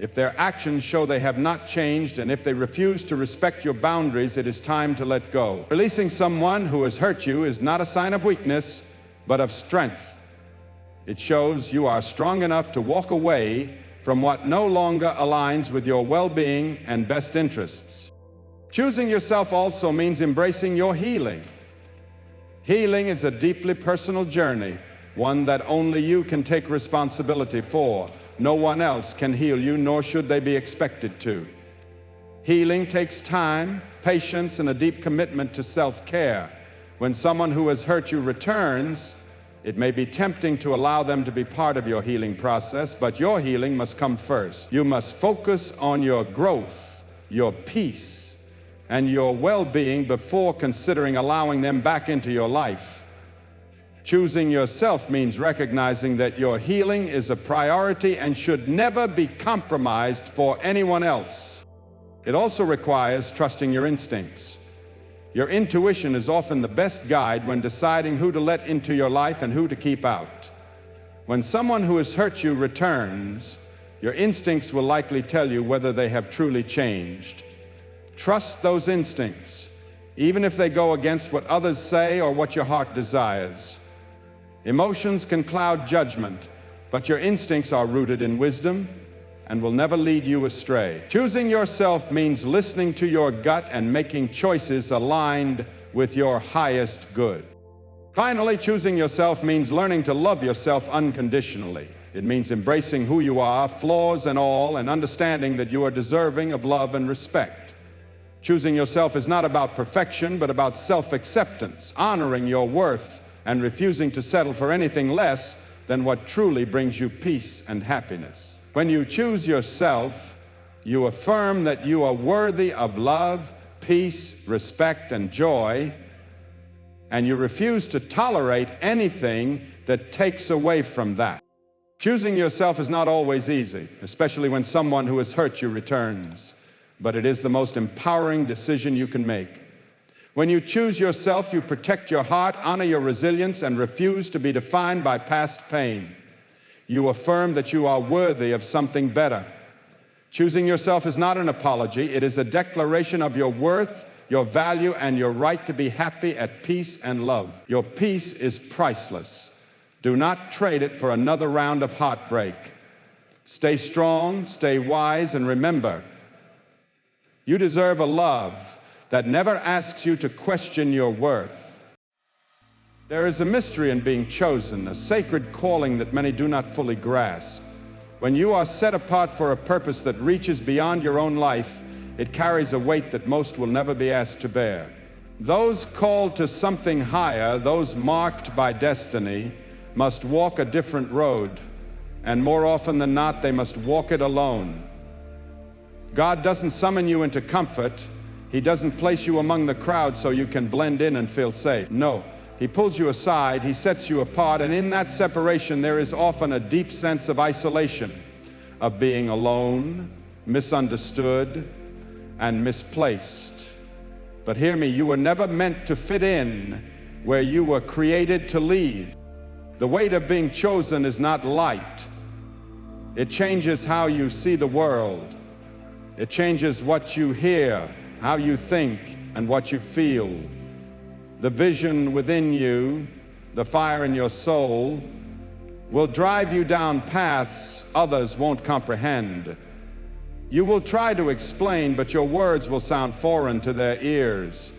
if their actions show they have not changed, and if they refuse to respect your boundaries, it is time to let go. Releasing someone who has hurt you is not a sign of weakness, but of strength. It shows you are strong enough to walk away from what no longer aligns with your well-being and best interests. Choosing yourself also means embracing your healing. Healing is a deeply personal journey, one that only you can take responsibility for. No one else can heal you, nor should they be expected to. Healing takes time, patience, and a deep commitment to self-care. When someone who has hurt you returns, It may be tempting to allow them to be part of your healing process, but your healing must come first. You must focus on your growth, your peace, and your well-being before considering allowing them back into your life. Choosing yourself means recognizing that your healing is a priority and should never be compromised for anyone else. It also requires trusting your instincts. Your intuition is often the best guide when deciding who to let into your life and who to keep out. When someone who has hurt you returns, your instincts will likely tell you whether they have truly changed. Trust those instincts, even if they go against what others say or what your heart desires. Emotions can cloud judgment, but your instincts are rooted in wisdom and will never lead you astray. Choosing yourself means listening to your gut and making choices aligned with your highest good. Finally, choosing yourself means learning to love yourself unconditionally. It means embracing who you are, flaws and all, and understanding that you are deserving of love and respect. Choosing yourself is not about perfection, but about self-acceptance, honoring your worth, and refusing to settle for anything less than what truly brings you peace and happiness. When you choose yourself, you affirm that you are worthy of love, peace, respect, and joy, and you refuse to tolerate anything that takes away from that. Choosing yourself is not always easy, especially when someone who has hurt you returns, but it is the most empowering decision you can make. When you choose yourself, you protect your heart, honor your resilience, and refuse to be defined by past pain. You affirm that you are worthy of something better. Choosing yourself is not an apology. It is a declaration of your worth, your value, and your right to be happy, at peace, and love. Your peace is priceless. Do not trade it for another round of heartbreak. Stay strong, stay wise, and remember, you deserve a love that never asks you to question your worth. There is a mystery in being chosen, a sacred calling that many do not fully grasp. When you are set apart for a purpose that reaches beyond your own life, it carries a weight that most will never be asked to bear. Those called to something higher, those marked by destiny, must walk a different road, and more often than not, they must walk it alone. God doesn't summon you into comfort. He doesn't place you among the crowd so you can blend in and feel safe. No. He pulls you aside, he sets you apart, and in that separation there is often a deep sense of isolation, of being alone, misunderstood, and misplaced. But hear me, you were never meant to fit in where you were created to lead. The weight of being chosen is not light. It changes how you see the world. It changes what you hear, how you think, and what you feel. The vision within you, the fire in your soul, will drive you down paths others won't comprehend. You will try to explain, but your words will sound foreign to their ears.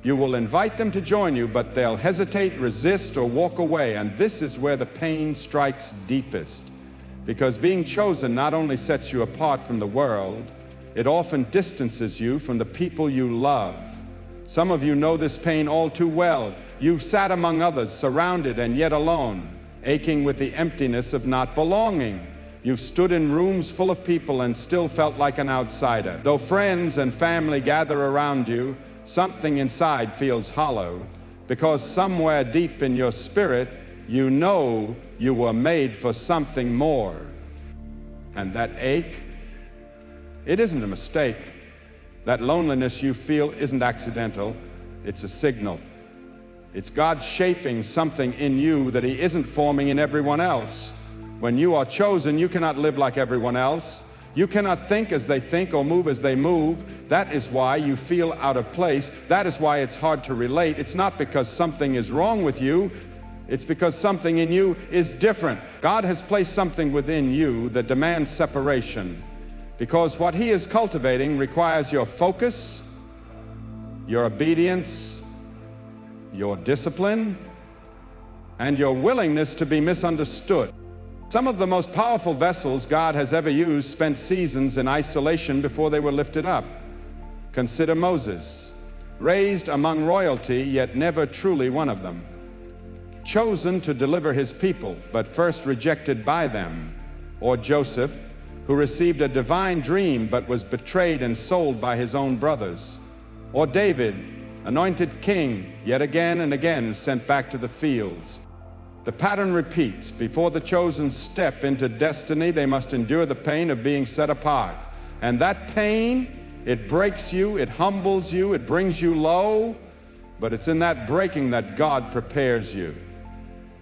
You will invite them to join you, but they'll hesitate, resist, or walk away, and this is where the pain strikes deepest. Because being chosen not only sets you apart from the world, it often distances you from the people you love. Some of you know this pain all too well. You've sat among others, surrounded and yet alone, aching with the emptiness of not belonging. You've stood in rooms full of people and still felt like an outsider. Though friends and family gather around you, something inside feels hollow, because somewhere deep in your spirit, you know you were made for something more. And that ache, it isn't a mistake. That loneliness you feel isn't accidental, it's a signal. It's God shaping something in you that He isn't forming in everyone else. When you are chosen, you cannot live like everyone else. You cannot think as they think or move as they move. That is why you feel out of place. That is why it's hard to relate. It's not because something is wrong with you. It's because something in you is different. God has placed something within you that demands separation, because what He is cultivating requires your focus, your obedience, your discipline, and your willingness to be misunderstood. Some of the most powerful vessels God has ever used spent seasons in isolation before they were lifted up. Consider Moses, raised among royalty, yet never truly one of them. chosen to deliver his people, but first rejected by them. Or Joseph, who received a divine dream but was betrayed and sold by his own brothers. Or David, anointed king, yet again and again sent back to the fields. The pattern repeats. Before the chosen step into destiny, they must endure the pain of being set apart. And that pain, it breaks you, it humbles you, it brings you low, but it's in that breaking that God prepares you.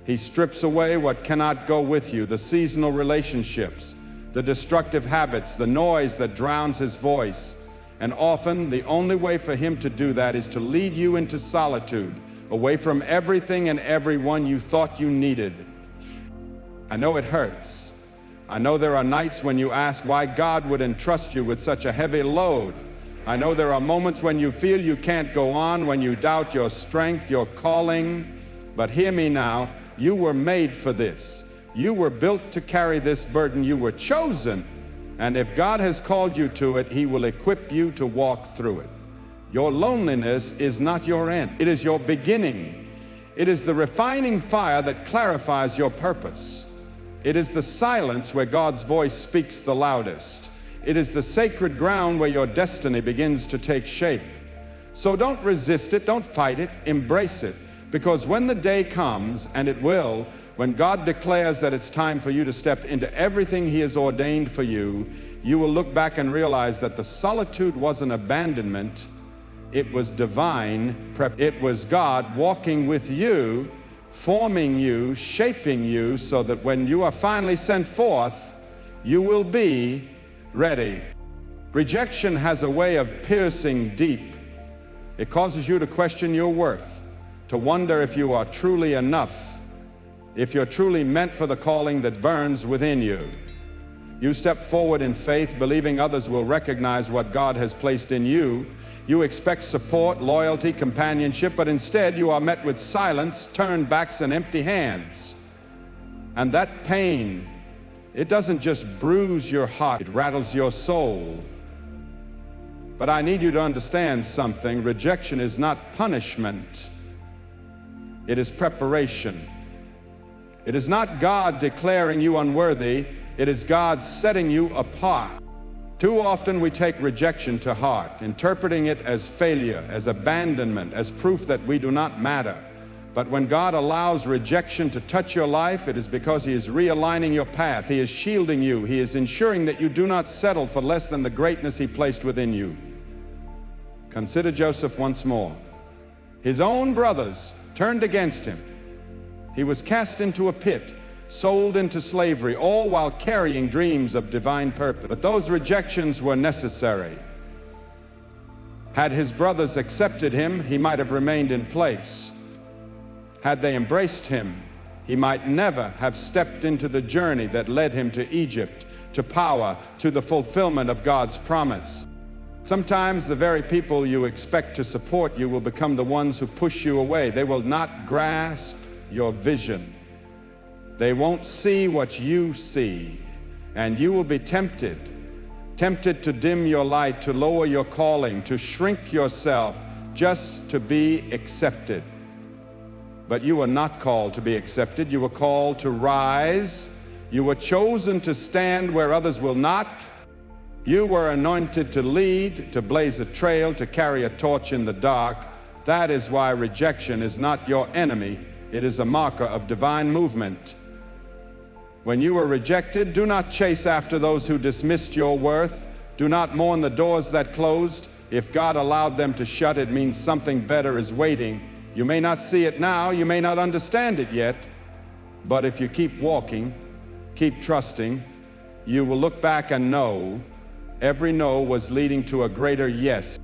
He strips away what cannot go with you, the seasonal relationships, the destructive habits, the noise that drowns his voice. And often the only way for him to do that is to lead you into solitude, away from everything and everyone you thought you needed. I know it hurts. I know there are nights when you ask why God would entrust you with such a heavy load. I know there are moments when you feel you can't go on, when you doubt your strength, your calling. But hear me now, you were made for this. You were built to carry this burden. You were chosen. And if God has called you to it, he will equip you to walk through it. Your loneliness is not your end. It is your beginning. It is the refining fire that clarifies your purpose. It is the silence where God's voice speaks the loudest. It is the sacred ground where your destiny begins to take shape. So don't resist it, don't fight it, embrace it. Because when the day comes, and it will, when God declares that it's time for you to step into everything he has ordained for you, you will look back and realize that the solitude wasn't abandonment, it was divine prep. It was God walking with you, forming you, shaping you, so that when you are finally sent forth, you will be ready. Rejection has a way of piercing deep. It causes you to question your worth, to wonder if you are truly enough, if you're truly meant for the calling that burns within you. You step forward in faith, believing others will recognize what God has placed in you. You expect support, loyalty, companionship, but instead you are met with silence, turned backs, and empty hands. And that pain, it doesn't just bruise your heart, it rattles your soul. But I need you to understand something. Rejection is not punishment. It is preparation. It is not God declaring you unworthy. It is God setting you apart. Too often we take rejection to heart, interpreting it as failure, as abandonment, as proof that we do not matter. But when God allows rejection to touch your life, it is because he is realigning your path. He is shielding you. He is ensuring that you do not settle for less than the greatness he placed within you. Consider Joseph once more. His own brothers turned against him. He was cast into a pit, sold into slavery, all while carrying dreams of divine purpose. But those rejections were necessary. Had his brothers accepted him, he might have remained in place. Had they embraced him, he might never have stepped into the journey that led him to Egypt, to power, to the fulfillment of God's promise. Sometimes the very people you expect to support you will become the ones who push you away. They will not grasp your vision. They won't see what you see, and you will be tempted to dim your light, to lower your calling, to shrink yourself just to be accepted. But you were not called to be accepted. You were called to rise. You were chosen to stand where others will not. You were anointed to lead, to blaze a trail, to carry a torch in the dark. That is why rejection is not your enemy. It is a marker of divine movement. When you were rejected, do not chase after those who dismissed your worth. Do not mourn the doors that closed. If God allowed them to shut, it means something better is waiting. You may not see it now, you may not understand it yet, but if you keep walking, keep trusting, you will look back and know every no was leading to a greater yes.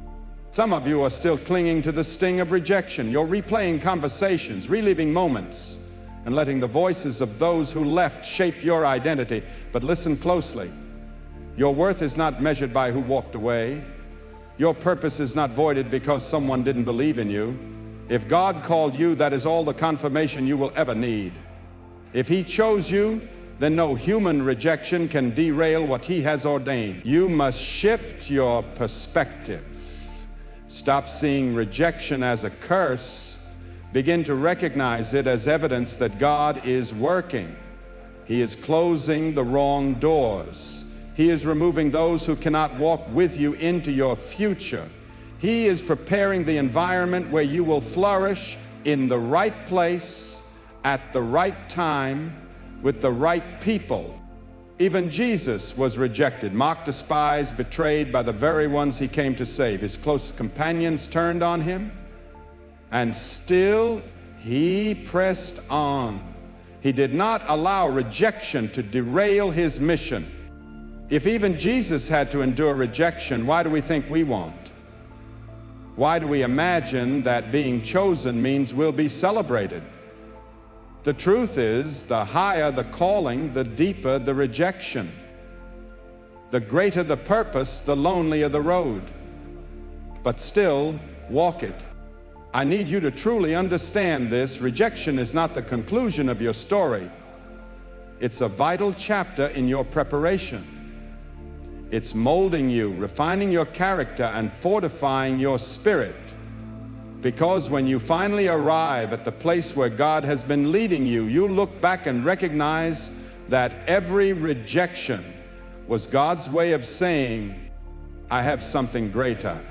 Some of you are still clinging to the sting of rejection. You're replaying conversations, reliving moments, and letting the voices of those who left shape your identity. But listen closely. Your worth is not measured by who walked away. Your purpose is not voided because someone didn't believe in you. If God called you, that is all the confirmation you will ever need. If he chose you, then no human rejection can derail what he has ordained. You must shift your perspective. Stop seeing rejection as a curse, Begin to recognize it as evidence that God is working. He is closing the wrong doors. He is removing those who cannot walk with you into your future. He is preparing the environment where you will flourish in the right place, at the right time, with the right people. Even Jesus was rejected, mocked, despised, betrayed by the very ones he came to save. His close companions turned on him, and still he pressed on. He did not allow rejection to derail his mission. If even Jesus had to endure rejection, why do we think we won't? Why do we imagine that being chosen means we'll be celebrated? The truth is, the higher the calling, the deeper the rejection. The greater the purpose, the lonelier the road. But still, walk it. I need you to truly understand this. Rejection is not the conclusion of your story. It's a vital chapter in your preparation. It's molding you, refining your character, and fortifying your spirit. Because when you finally arrive at the place where God has been leading you, you look back and recognize that every rejection was God's way of saying, I have something greater.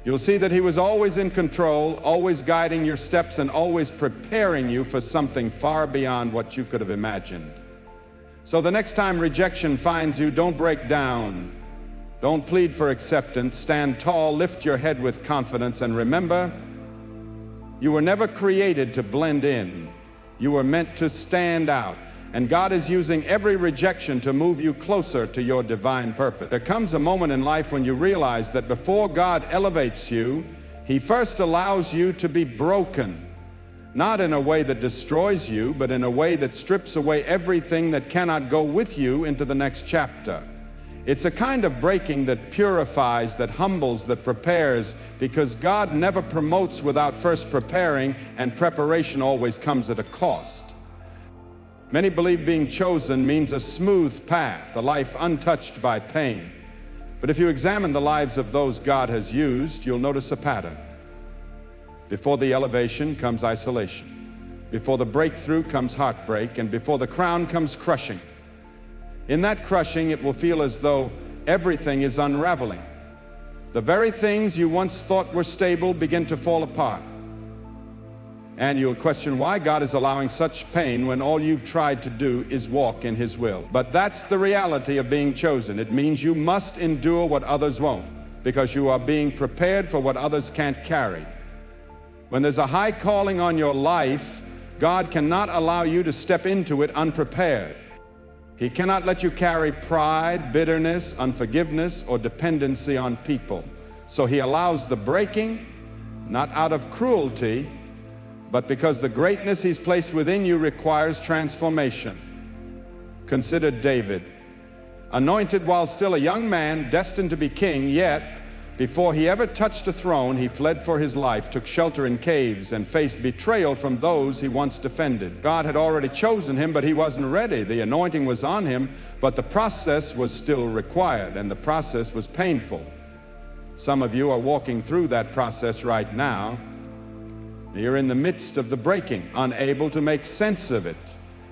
You'll see that He was always in control, always guiding your steps, and always preparing you for something far beyond what you could have imagined. So the next time rejection finds you, don't break down. Don't plead for acceptance. Stand tall, lift your head with confidence, and remember, you were never created to blend in. You were meant to stand out. And God is using every rejection to move you closer to your divine purpose. There comes a moment in life when you realize that before God elevates you, He first allows you to be broken. Not in a way that destroys you, but in a way that strips away everything that cannot go with you into the next chapter. It's a kind of breaking that purifies, that humbles, that prepares, because God never promotes without first preparing, and preparation always comes at a cost. Many believe being chosen means a smooth path, a life untouched by pain. But if you examine the lives of those God has used, you'll notice a pattern. Before the elevation comes isolation. Before the breakthrough comes heartbreak, and before the crown comes crushing. In that crushing, it will feel as though everything is unraveling. The very things you once thought were stable begin to fall apart. And you'll question why God is allowing such pain when all you've tried to do is walk in His will. But that's the reality of being chosen. It means you must endure what others won't, because you are being prepared for what others can't carry. When there's a high calling on your life, God cannot allow you to step into it unprepared. He cannot let you carry pride, bitterness, unforgiveness, or dependency on people. So He allows the breaking, not out of cruelty, but because the greatness He's placed within you requires transformation. Consider David, anointed while still a young man, destined to be king, yet before he ever touched a throne, he fled for his life, took shelter in caves, and faced betrayal from those he once defended. God had already chosen him, but he wasn't ready. The anointing was on him, but the process was still required, and the process was painful. Some of you are walking through that process right now. You're in the midst of the breaking, unable to make sense of it.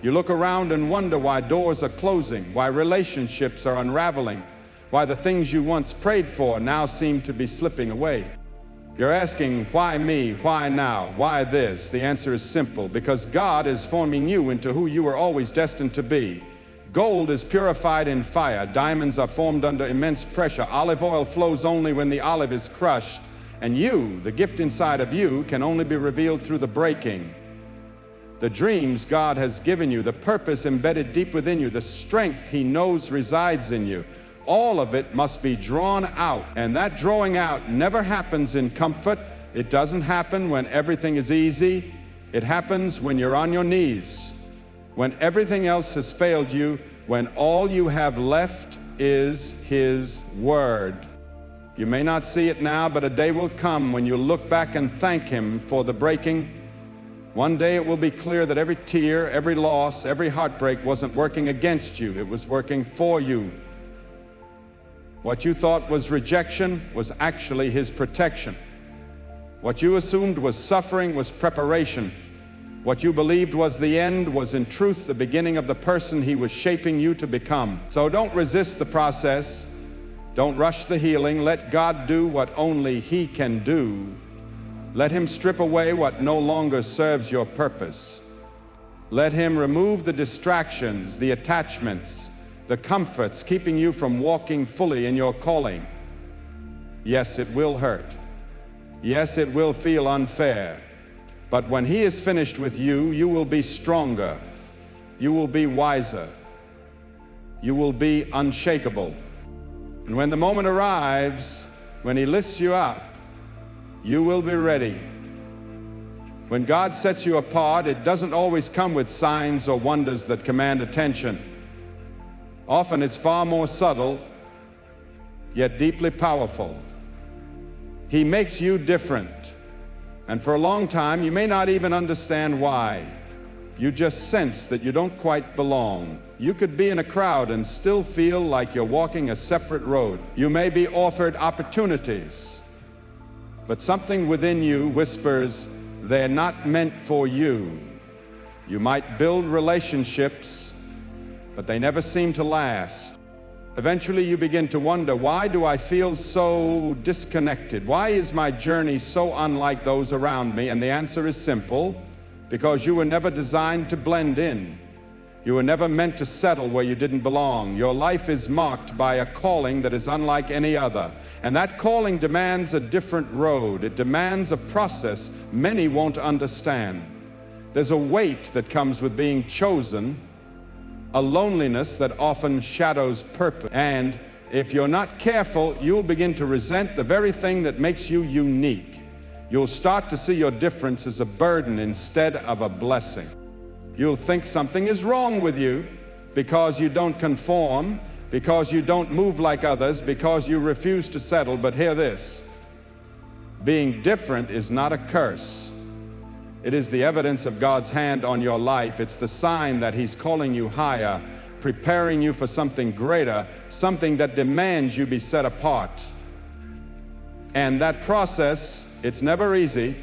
You look around and wonder why doors are closing, why relationships are unraveling, why the things you once prayed for now seem to be slipping away. You're asking, why me? Why now? Why this? The answer is simple, because God is forming you into who you were always destined to be. Gold is purified in fire. Diamonds are formed under immense pressure. Olive oil flows only when the olive is crushed. And you, the gift inside of you, can only be revealed through the breaking. The dreams God has given you, the purpose embedded deep within you, the strength He knows resides in you, all of it must be drawn out. And that drawing out never happens in comfort. It doesn't happen when everything is easy. It happens when you're on your knees, when everything else has failed you, when all you have left is His Word. You may not see it now, but a day will come when you look back and thank Him for the breaking. One day it will be clear that every tear, every loss, every heartbreak wasn't working against you. It was working for you. What you thought was rejection was actually His protection. What you assumed was suffering was preparation. What you believed was the end was in truth the beginning of the person He was shaping you to become. So don't resist the process. Don't rush the healing. Let God do what only He can do. Let Him strip away what no longer serves your purpose. Let Him remove the distractions, the attachments, the comforts keeping you from walking fully in your calling. Yes, it will hurt. Yes, it will feel unfair. But when He is finished with you, you will be stronger. You will be wiser. You will be unshakable. And when the moment arrives, when He lifts you up, you will be ready. When God sets you apart, it doesn't always come with signs or wonders that command attention. Often it's far more subtle, yet deeply powerful. He makes you different. And for a long time, you may not even understand why. You just sense that you don't quite belong. You could be in a crowd and still feel like you're walking a separate road. You may be offered opportunities, but something within you whispers, they're not meant for you. You might build relationships, but they never seem to last. Eventually you begin to wonder, why do I feel so disconnected? Why is my journey so unlike those around me? And the answer is simple, because you were never designed to blend in. You were never meant to settle where you didn't belong. Your life is marked by a calling that is unlike any other. And that calling demands a different road. It demands a process many won't understand. There's a weight that comes with being chosen, a loneliness that often shadows purpose. And if you're not careful, you'll begin to resent the very thing that makes you unique. You'll start to see your difference as a burden instead of a blessing. You'll think something is wrong with you because you don't conform, because you don't move like others, because you refuse to settle. But hear this, being different is not a curse. It is the evidence of God's hand on your life. It's the sign that He's calling you higher, preparing you for something greater, something that demands you be set apart. And that process, it's never easy.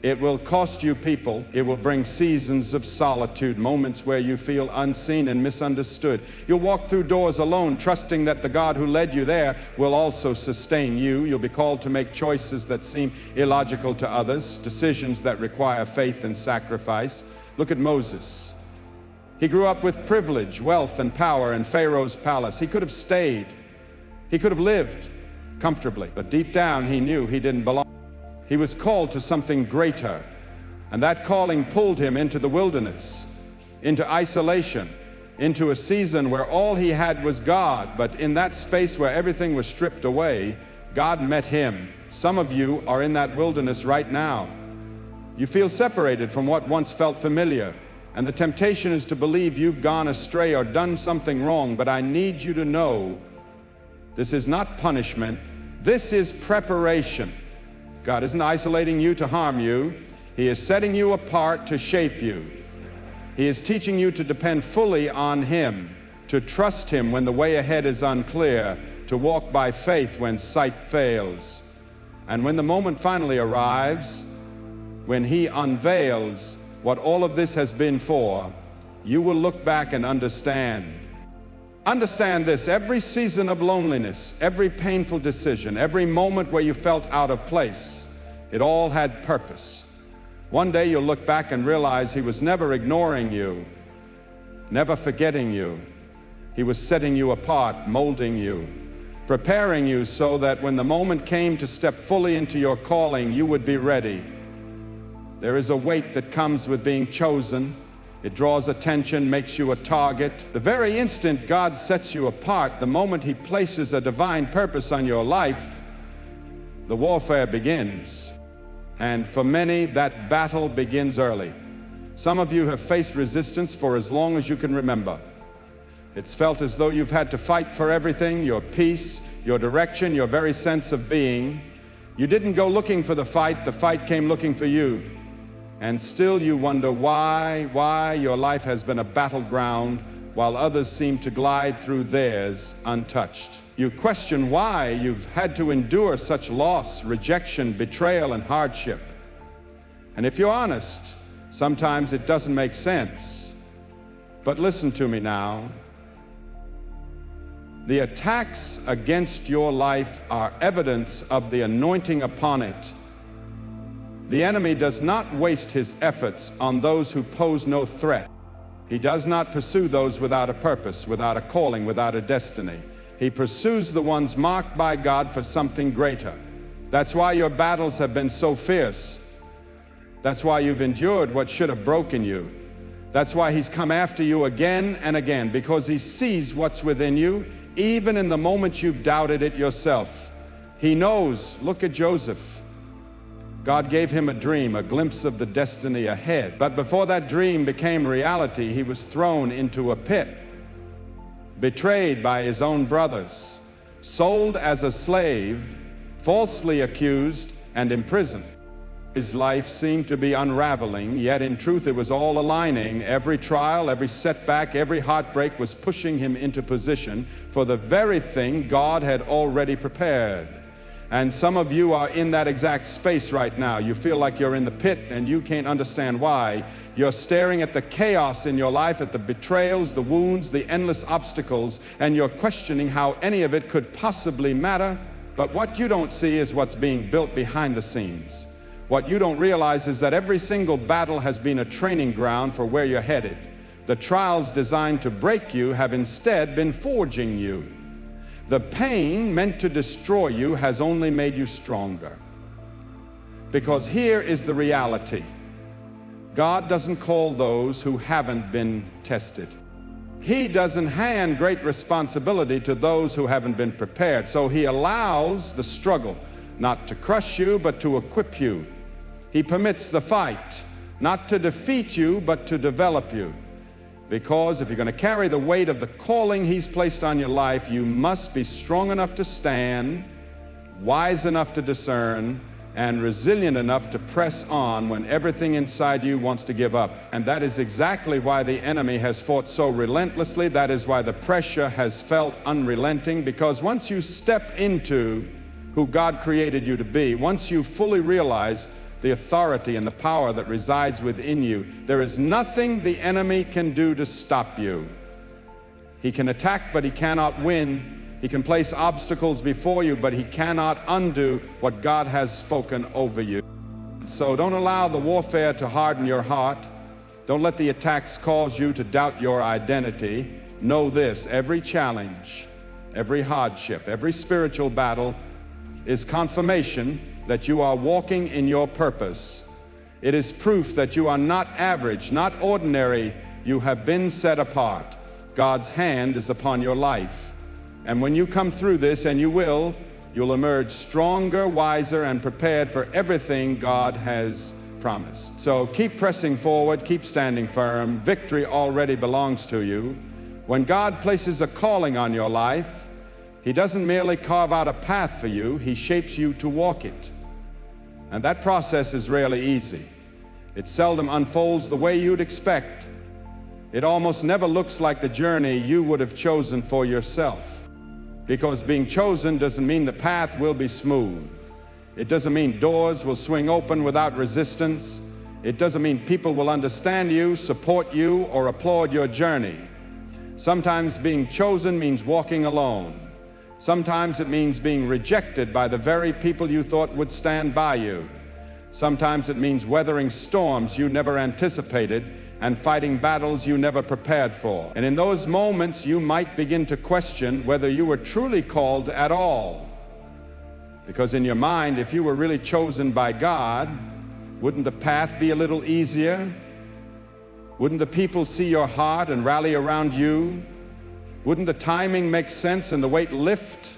It will cost you people. It will bring seasons of solitude, moments where you feel unseen and misunderstood. You'll walk through doors alone, trusting that the God who led you there will also sustain you. You'll be called to make choices that seem illogical to others, decisions that require faith and sacrifice. Look at Moses. He grew up with privilege, wealth, and power in Pharaoh's palace. He could have stayed. He could have lived comfortably. But deep down, he knew he didn't belong. He was called to something greater, and that calling pulled him into the wilderness, into isolation, into a season where all he had was God. But in that space where everything was stripped away, God met him. Some of you are in that wilderness right now. You feel separated from what once felt familiar, and the temptation is to believe you've gone astray or done something wrong. But I need you to know, this is not punishment. This is preparation. God isn't isolating you to harm you. He is setting you apart to shape you. He is teaching you to depend fully on Him, to trust Him when the way ahead is unclear, to walk by faith when sight fails. And when the moment finally arrives, when He unveils what all of this has been for, you will look back and understand. Understand this, every season of loneliness, every painful decision, every moment where you felt out of place, it all had purpose. One day you'll look back and realize He was never ignoring you, never forgetting you. He was setting you apart, molding you, preparing you so that when the moment came to step fully into your calling, you would be ready. There is a weight that comes with being chosen. It draws attention, makes you a target. The very instant God sets you apart, the moment He places a divine purpose on your life, the warfare begins. And for many, that battle begins early. Some of you have faced resistance for as long as you can remember. It's felt as though you've had to fight for everything, your peace, your direction, your very sense of being. You didn't go looking for the fight came looking for you. And still you wonder why your life has been a battleground while others seem to glide through theirs untouched. You question why you've had to endure such loss, rejection, betrayal, and hardship. And if you're honest, sometimes it doesn't make sense. But listen to me now. The attacks against your life are evidence of the anointing upon it. The enemy does not waste his efforts on those who pose no threat. He does not pursue those without a purpose, without a calling, without a destiny. He pursues the ones marked by God for something greater. That's why your battles have been so fierce. That's why you've endured what should have broken you. That's why he's come after you again and again, because he sees what's within you, even in the moments you've doubted it yourself. He knows. Look at Joseph. God gave him a dream, a glimpse of the destiny ahead. But before that dream became reality, he was thrown into a pit, betrayed by his own brothers, sold as a slave, falsely accused, and imprisoned. His life seemed to be unraveling, yet in truth it was all aligning. Every trial, every setback, every heartbreak was pushing him into position for the very thing God had already prepared. And some of you are in that exact space right now. You feel like you're in the pit and you can't understand why. You're staring at the chaos in your life, at the betrayals, the wounds, the endless obstacles, and you're questioning how any of it could possibly matter. But what you don't see is what's being built behind the scenes. What you don't realize is that every single battle has been a training ground for where you're headed. The trials designed to break you have instead been forging you. The pain meant to destroy you has only made you stronger. Because here is the reality. God doesn't call those who haven't been tested. He doesn't hand great responsibility to those who haven't been prepared. So he allows the struggle, not to crush you, but to equip you. He permits the fight, not to defeat you, but to develop you. Because if you're going to carry the weight of the calling he's placed on your life, you must be strong enough to stand, wise enough to discern, and resilient enough to press on when everything inside you wants to give up. And that is exactly why the enemy has fought so relentlessly. That is why the pressure has felt unrelenting, because once you step into who God created you to be, once you fully realize the authority and the power that resides within you, there is nothing the enemy can do to stop you. He can attack, but he cannot win. He can place obstacles before you, but he cannot undo what God has spoken over you. So don't allow the warfare to harden your heart. Don't let the attacks cause you to doubt your identity. Know this: every challenge, every hardship, every spiritual battle is confirmation that you are walking in your purpose. It is proof that you are not average, not ordinary. You have been set apart. God's hand is upon your life. And when you come through this, and you will, you'll emerge stronger, wiser, and prepared for everything God has promised. So keep pressing forward, keep standing firm. Victory already belongs to you. When God places a calling on your life, he doesn't merely carve out a path for you, he shapes you to walk it. And that process is rarely easy. It seldom unfolds the way you'd expect. It almost never looks like the journey you would have chosen for yourself. Because being chosen doesn't mean the path will be smooth. It doesn't mean doors will swing open without resistance. It doesn't mean people will understand you, support you, or applaud your journey. Sometimes being chosen means walking alone. Sometimes it means being rejected by the very people you thought would stand by you. Sometimes it means weathering storms you never anticipated and fighting battles you never prepared for. And in those moments, you might begin to question whether you were truly called at all. Because in your mind, if you were really chosen by God, wouldn't the path be a little easier? Wouldn't the people see your heart and rally around you? Wouldn't the timing make sense and the weight lift?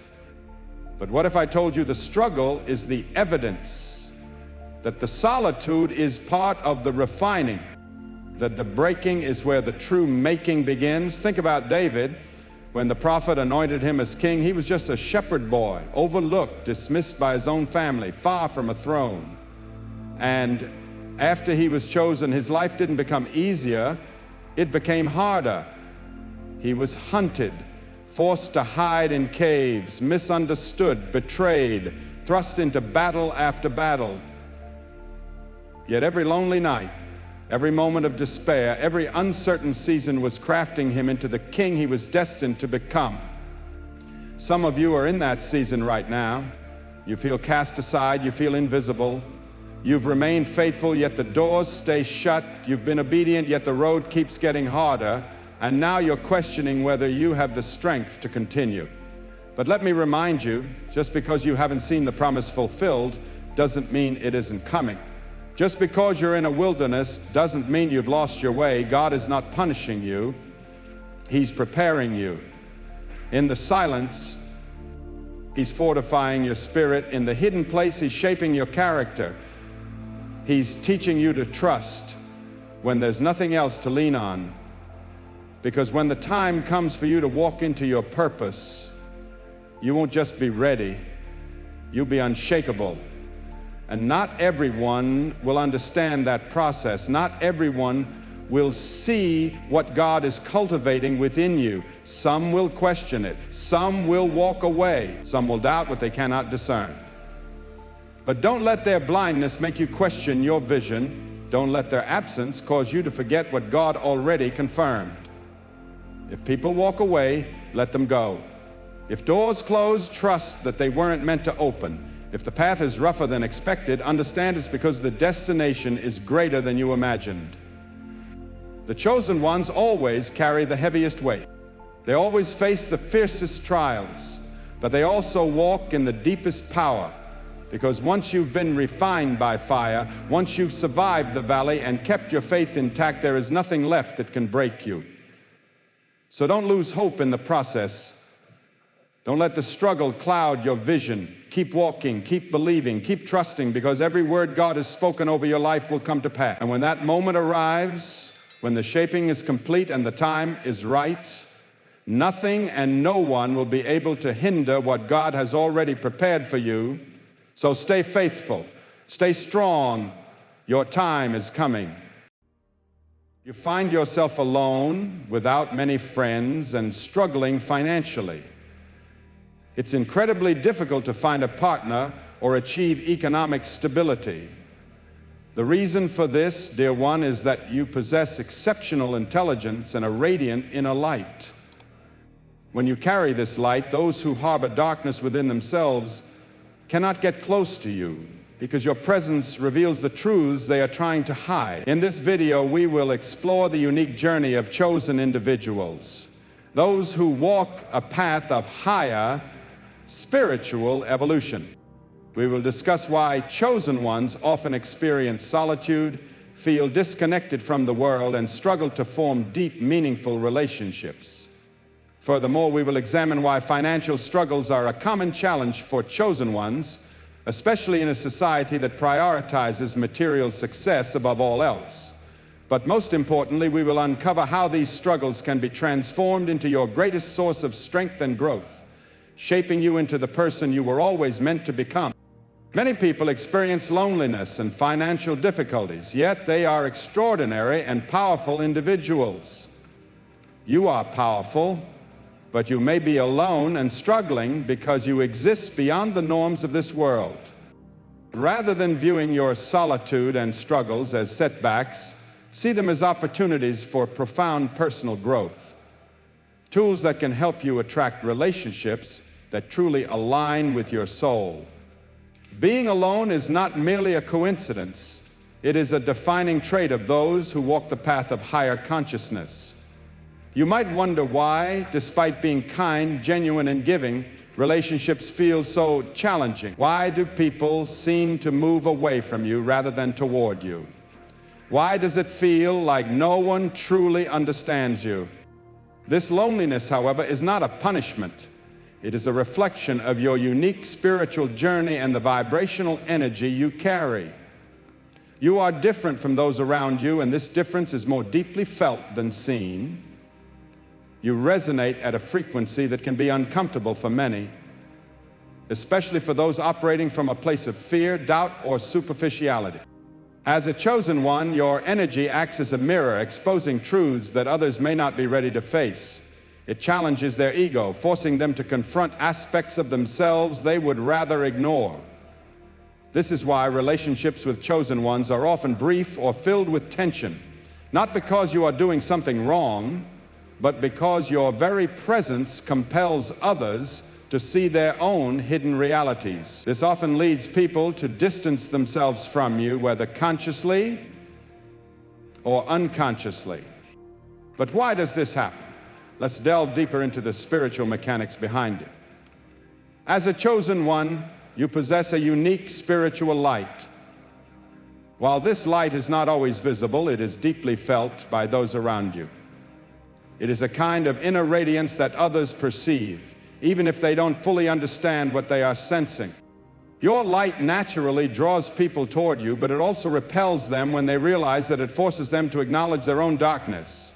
But what if I told you the struggle is the evidence, that the solitude is part of the refining, that the breaking is where the true making begins? Think about David. When the prophet anointed him as king, he was just a shepherd boy, overlooked, dismissed by his own family, far from a throne. And after he was chosen, his life didn't become easier, it became harder. He was hunted, forced to hide in caves, misunderstood, betrayed, thrust into battle after battle. Yet every lonely night, every moment of despair, every uncertain season was crafting him into the king he was destined to become. Some of you are in that season right now. You feel cast aside, you feel invisible. You've remained faithful, yet the doors stay shut. You've been obedient, yet the road keeps getting harder. And now you're questioning whether you have the strength to continue. But let me remind you, just because you haven't seen the promise fulfilled doesn't mean it isn't coming. Just because you're in a wilderness doesn't mean you've lost your way. God is not punishing you. He's preparing you. In the silence, He's fortifying your spirit. In the hidden place, He's shaping your character. He's teaching you to trust when there's nothing else to lean on. Because when the time comes for you to walk into your purpose, you won't just be ready, you'll be unshakable. And not everyone will understand that process. Not everyone will see what God is cultivating within you. Some will question it. Some will walk away. Some will doubt what they cannot discern. But don't let their blindness make you question your vision. Don't let their absence cause you to forget what God already confirmed. If people walk away, let them go. If doors close, trust that they weren't meant to open. If the path is rougher than expected, understand it's because the destination is greater than you imagined. The chosen ones always carry the heaviest weight. They always face the fiercest trials, but they also walk in the deepest power, because once you've been refined by fire, once you've survived the valley and kept your faith intact, there is nothing left that can break you. So don't lose hope in the process. Don't let the struggle cloud your vision. Keep walking, keep believing, keep trusting, because every word God has spoken over your life will come to pass. And when that moment arrives, when the shaping is complete and the time is right, nothing and no one will be able to hinder what God has already prepared for you. So stay faithful, stay strong. Your time is coming. You find yourself alone, without many friends, and struggling financially. It's incredibly difficult to find a partner or achieve economic stability. The reason for this, dear one, is that you possess exceptional intelligence and a radiant inner light. When you carry this light, those who harbor darkness within themselves cannot get close to you, because your presence reveals the truths they are trying to hide. In this video, we will explore the unique journey of chosen individuals, those who walk a path of higher spiritual evolution. We will discuss why chosen ones often experience solitude, feel disconnected from the world, and struggle to form deep, meaningful relationships. Furthermore, we will examine why financial struggles are a common challenge for chosen ones, especially in a society that prioritizes material success above all else. But most importantly, we will uncover how these struggles can be transformed into your greatest source of strength and growth, shaping you into the person you were always meant to become. Many people experience loneliness and financial difficulties, yet they are extraordinary and powerful individuals. You are powerful, but you may be alone and struggling because you exist beyond the norms of this world. Rather than viewing your solitude and struggles as setbacks, see them as opportunities for profound personal growth, tools that can help you attract relationships that truly align with your soul. Being alone is not merely a coincidence. It is a defining trait of those who walk the path of higher consciousness. You might wonder why, despite being kind, genuine, and giving, relationships feel so challenging. Why do people seem to move away from you rather than toward you? Why does it feel like no one truly understands you? This loneliness, however, is not a punishment. It is a reflection of your unique spiritual journey and the vibrational energy you carry. You are different from those around you, and this difference is more deeply felt than seen. You resonate at a frequency that can be uncomfortable for many, especially for those operating from a place of fear, doubt, or superficiality. As a chosen one, your energy acts as a mirror, exposing truths that others may not be ready to face. It challenges their ego, forcing them to confront aspects of themselves they would rather ignore. This is why relationships with chosen ones are often brief or filled with tension, not because you are doing something wrong, but because your very presence compels others to see their own hidden realities. This often leads people to distance themselves from you, whether consciously or unconsciously. But why does this happen? Let's delve deeper into the spiritual mechanics behind it. As a chosen one, you possess a unique spiritual light. While this light is not always visible, it is deeply felt by those around you. It is a kind of inner radiance that others perceive, even if they don't fully understand what they are sensing. Your light naturally draws people toward you, but it also repels them when they realize that it forces them to acknowledge their own darkness.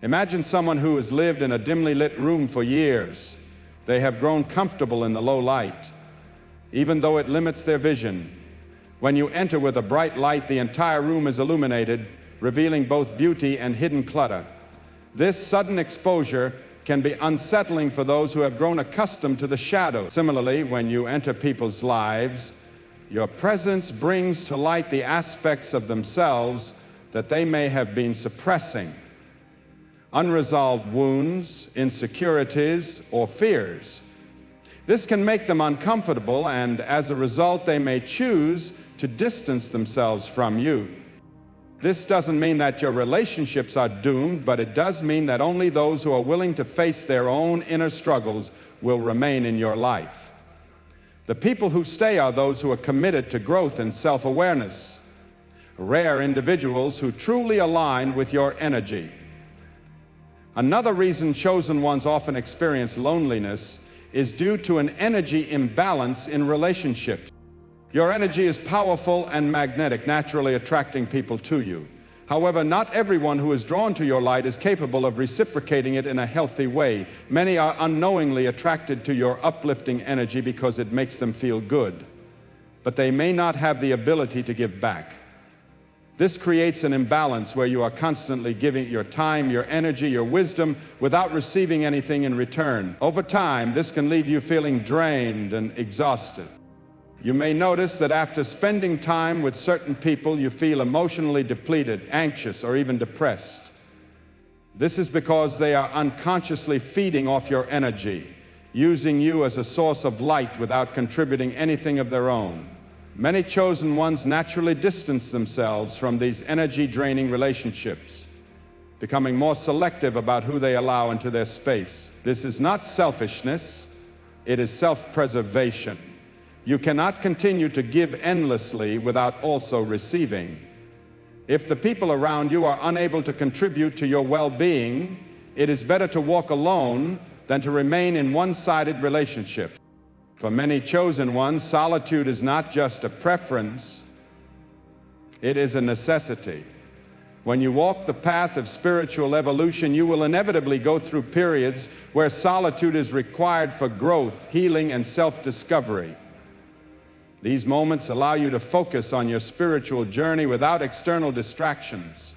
Imagine someone who has lived in a dimly lit room for years. They have grown comfortable in the low light, even though it limits their vision. When you enter with a bright light, the entire room is illuminated, revealing both beauty and hidden clutter. This sudden exposure can be unsettling for those who have grown accustomed to the shadow. Similarly, when you enter people's lives, your presence brings to light the aspects of themselves that they may have been suppressing. Unresolved wounds, insecurities, or fears. This can make them uncomfortable, and as a result, they may choose to distance themselves from you. This doesn't mean that your relationships are doomed, but it does mean that only those who are willing to face their own inner struggles will remain in your life. The people who stay are those who are committed to growth and self-awareness, rare individuals who truly align with your energy. Another reason chosen ones often experience loneliness is due to an energy imbalance in relationships. Your energy is powerful and magnetic, naturally attracting people to you. However, not everyone who is drawn to your light is capable of reciprocating it in a healthy way. Many are unknowingly attracted to your uplifting energy because it makes them feel good, but they may not have the ability to give back. This creates an imbalance where you are constantly giving your time, your energy, your wisdom without receiving anything in return. Over time, this can leave you feeling drained and exhausted. You may notice that after spending time with certain people, you feel emotionally depleted, anxious, or even depressed. This is because they are unconsciously feeding off your energy, using you as a source of light without contributing anything of their own. Many chosen ones naturally distance themselves from these energy-draining relationships, becoming more selective about who they allow into their space. This is not selfishness, it is self-preservation. You cannot continue to give endlessly without also receiving. If the people around you are unable to contribute to your well-being, it is better to walk alone than to remain in one-sided relationships. For many chosen ones, solitude is not just a preference, it is a necessity. When you walk the path of spiritual evolution, you will inevitably go through periods where solitude is required for growth, healing, and self-discovery. These moments allow you to focus on your spiritual journey without external distractions.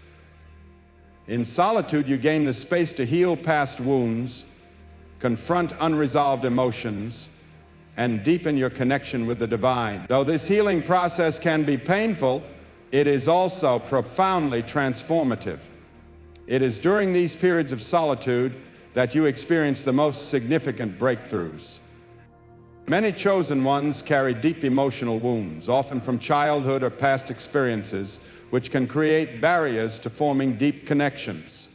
In solitude, you gain the space to heal past wounds, confront unresolved emotions, and deepen your connection with the divine. Though this healing process can be painful, it is also profoundly transformative. It is during these periods of solitude that you experience the most significant breakthroughs. Many chosen ones carry deep emotional wounds, often from childhood or past experiences, which can create barriers to forming deep connections.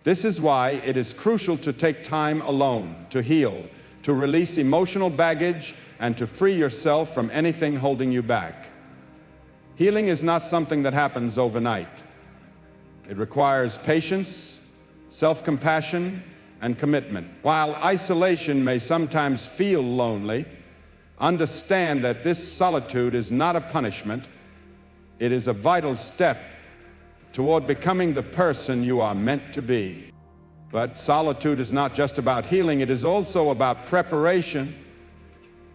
This is why it is crucial to take time alone, to heal, to release emotional baggage, and to free yourself from anything holding you back. Healing is not something that happens overnight. It requires patience, self-compassion, and commitment. While isolation may sometimes feel lonely, understand that this solitude is not a punishment. It is a vital step toward becoming the person you are meant to be. But solitude is not just about healing, it is also about preparation.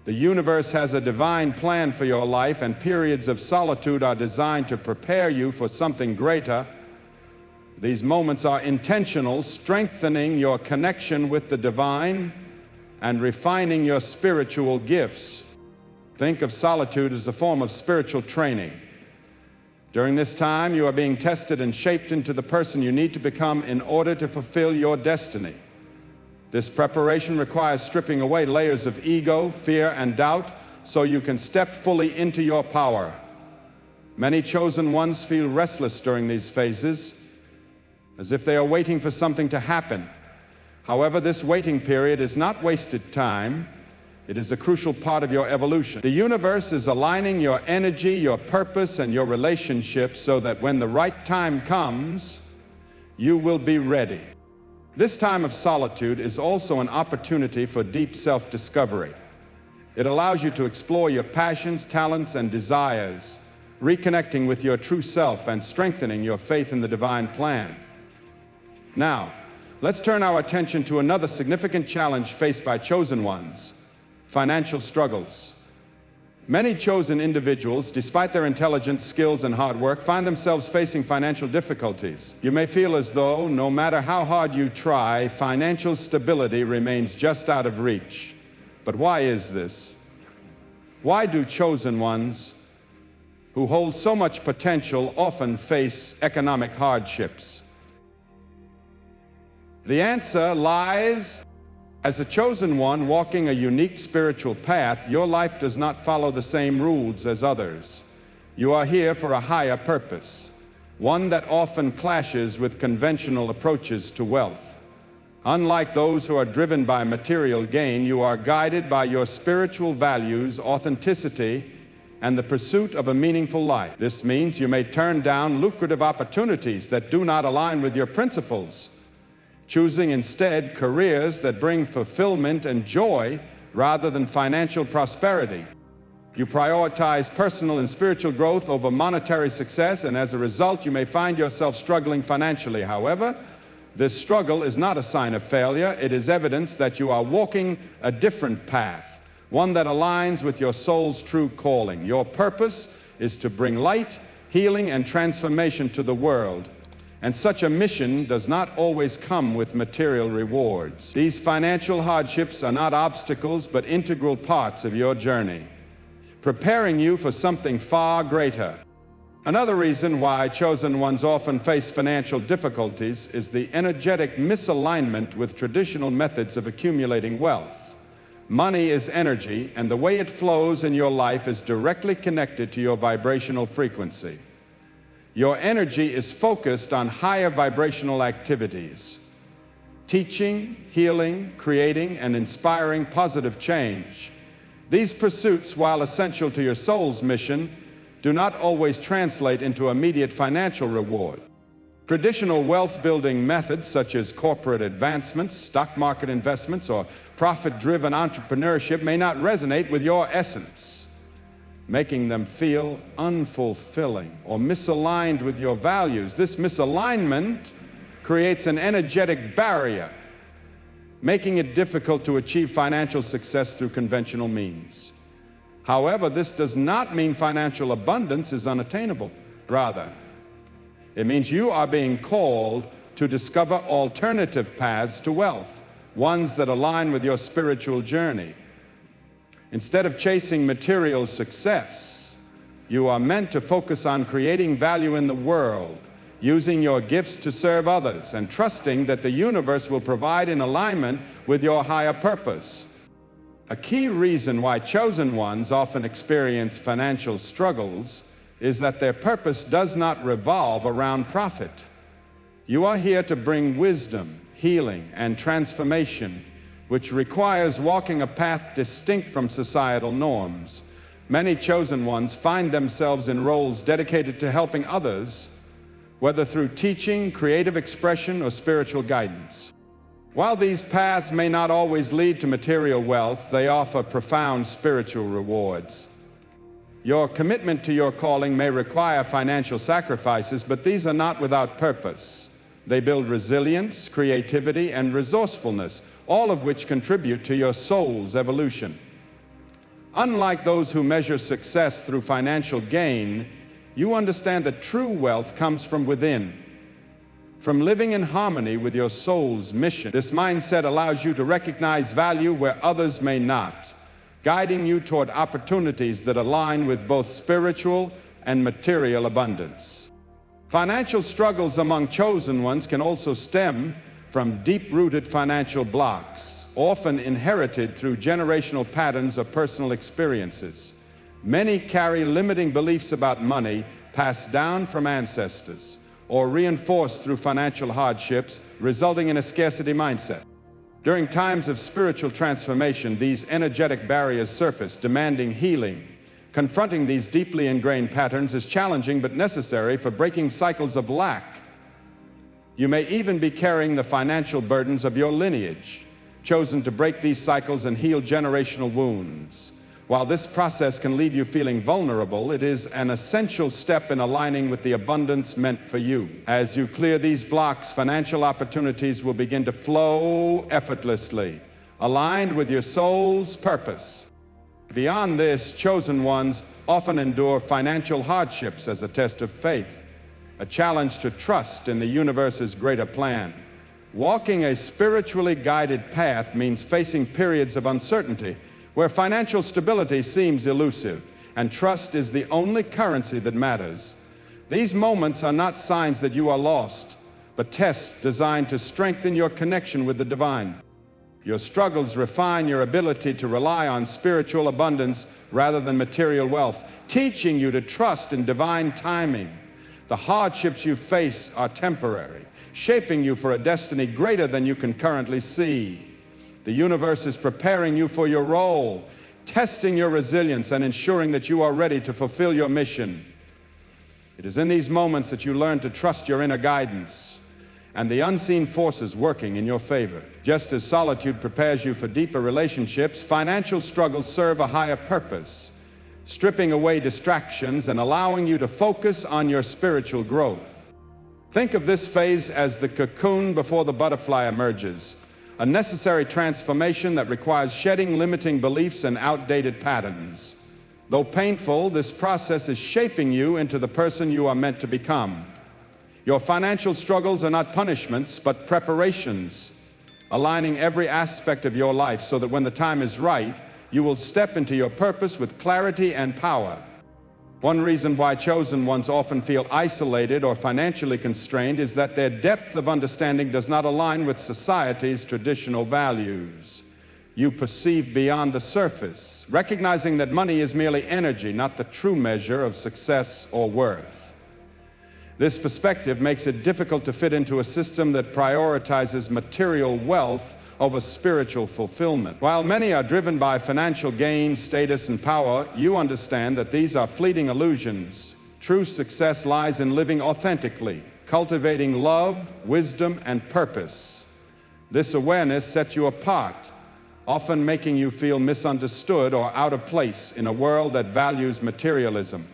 The universe has a divine plan for your life, and periods of solitude are designed to prepare you for something greater. These moments are intentional, strengthening your connection with the divine and refining your spiritual gifts. Think of solitude as a form of spiritual training. During this time, you are being tested and shaped into the person you need to become in order to fulfill your destiny. This preparation requires stripping away layers of ego, fear, and doubt so you can step fully into your power. Many chosen ones feel restless during these phases, as if they are waiting for something to happen. However, this waiting period is not wasted time. It is a crucial part of your evolution. The universe is aligning your energy, your purpose, and your relationships so that when the right time comes, you will be ready. This time of solitude is also an opportunity for deep self-discovery. It allows you to explore your passions, talents, and desires, reconnecting with your true self and strengthening your faith in the divine plan. Now, let's turn our attention to another significant challenge faced by chosen ones: financial struggles. Many chosen individuals, despite their intelligence, skills, and hard work, find themselves facing financial difficulties. You may feel as though, no matter how hard you try, financial stability remains just out of reach. But why is this? Why do chosen ones who hold so much potential often face economic hardships? The answer lies: as a chosen one walking a unique spiritual path, your life does not follow the same rules as others. You are here for a higher purpose, one that often clashes with conventional approaches to wealth. Unlike those who are driven by material gain, you are guided by your spiritual values, authenticity, and the pursuit of a meaningful life. This means you may turn down lucrative opportunities that do not align with your principles, choosing instead careers that bring fulfillment and joy rather than financial prosperity. You prioritize personal and spiritual growth over monetary success, and as a result, you may find yourself struggling financially. However, this struggle is not a sign of failure. It is evidence that you are walking a different path, one that aligns with your soul's true calling. Your purpose is to bring light, healing, and transformation to the world. And such a mission does not always come with material rewards. These financial hardships are not obstacles, but integral parts of your journey, preparing you for something far greater. Another reason why chosen ones often face financial difficulties is the energetic misalignment with traditional methods of accumulating wealth. Money is energy, and the way it flows in your life is directly connected to your vibrational frequency. Your energy is focused on higher vibrational activities, teaching, healing, creating, and inspiring positive change. These pursuits, while essential to your soul's mission, do not always translate into immediate financial reward. Traditional wealth-building methods such as corporate advancements, stock market investments, or profit-driven entrepreneurship may not resonate with your essence, making them feel unfulfilling or misaligned with your values. This misalignment creates an energetic barrier, making it difficult to achieve financial success through conventional means. However, this does not mean financial abundance is unattainable. Rather, it means you are being called to discover alternative paths to wealth, ones that align with your spiritual journey. Instead of chasing material success, you are meant to focus on creating value in the world, using your gifts to serve others, and trusting that the universe will provide in alignment with your higher purpose. A key reason why chosen ones often experience financial struggles is that their purpose does not revolve around profit. You are here to bring wisdom, healing, and transformation, which requires walking a path distinct from societal norms. Many chosen ones find themselves in roles dedicated to helping others, whether through teaching, creative expression, or spiritual guidance. While these paths may not always lead to material wealth, they offer profound spiritual rewards. Your commitment to your calling may require financial sacrifices, but these are not without purpose. They build resilience, creativity, and resourcefulness, all of which contribute to your soul's evolution. Unlike those who measure success through financial gain, you understand that true wealth comes from within. from living in harmony with your soul's mission. This mindset allows you to recognize value where others may not, guiding you toward opportunities that align with both spiritual and material abundance. Financial struggles among chosen ones can also stem from deep-rooted financial blocks, often inherited through generational patterns or personal experiences. Many carry limiting beliefs about money passed down from ancestors or reinforced through financial hardships, resulting in a scarcity mindset. During times of spiritual transformation, these energetic barriers surface, demanding healing. Confronting these deeply ingrained patterns is challenging but necessary for breaking cycles of lack. You may even be carrying the financial burdens of your lineage, chosen to break these cycles and heal generational wounds. While this process can leave you feeling vulnerable, it is an essential step in aligning with the abundance meant for you. As you clear these blocks, financial opportunities will begin to flow effortlessly, aligned with your soul's purpose. Beyond this, chosen ones often endure financial hardships as a test of faith, a challenge to trust in the universe's greater plan. Walking a spiritually guided path means facing periods of uncertainty, where financial stability seems elusive and trust is the only currency that matters. These moments are not signs that you are lost, but tests designed to strengthen your connection with the divine. Your struggles refine your ability to rely on spiritual abundance rather than material wealth, teaching you to trust in divine timing. The hardships you face are temporary, shaping you for a destiny greater than you can currently see. The universe is preparing you for your role, testing your resilience and ensuring that you are ready to fulfill your mission. It is in these moments that you learn to trust your inner guidance and the unseen forces working in your favor. Just as solitude prepares you for deeper relationships, financial struggles serve a higher purpose, stripping away distractions and allowing you to focus on your spiritual growth. Think of this phase as the cocoon before the butterfly emerges, a necessary transformation that requires shedding limiting beliefs and outdated patterns. Though painful, this process is shaping you into the person you are meant to become. Your financial struggles are not punishments, but preparations, aligning every aspect of your life so that when the time is right, you will step into your purpose with clarity and power. One reason why chosen ones often feel isolated or financially constrained is that their depth of understanding does not align with society's traditional values. You perceive beyond the surface, recognizing that money is merely energy, not the true measure of success or worth. This perspective makes it difficult to fit into a system that prioritizes material wealth over spiritual fulfillment. While many are driven by financial gain, status, and power, you understand that these are fleeting illusions. True success lies in living authentically, cultivating love, wisdom, and purpose. This awareness sets you apart, often making you feel misunderstood or out of place in a world that values materialism.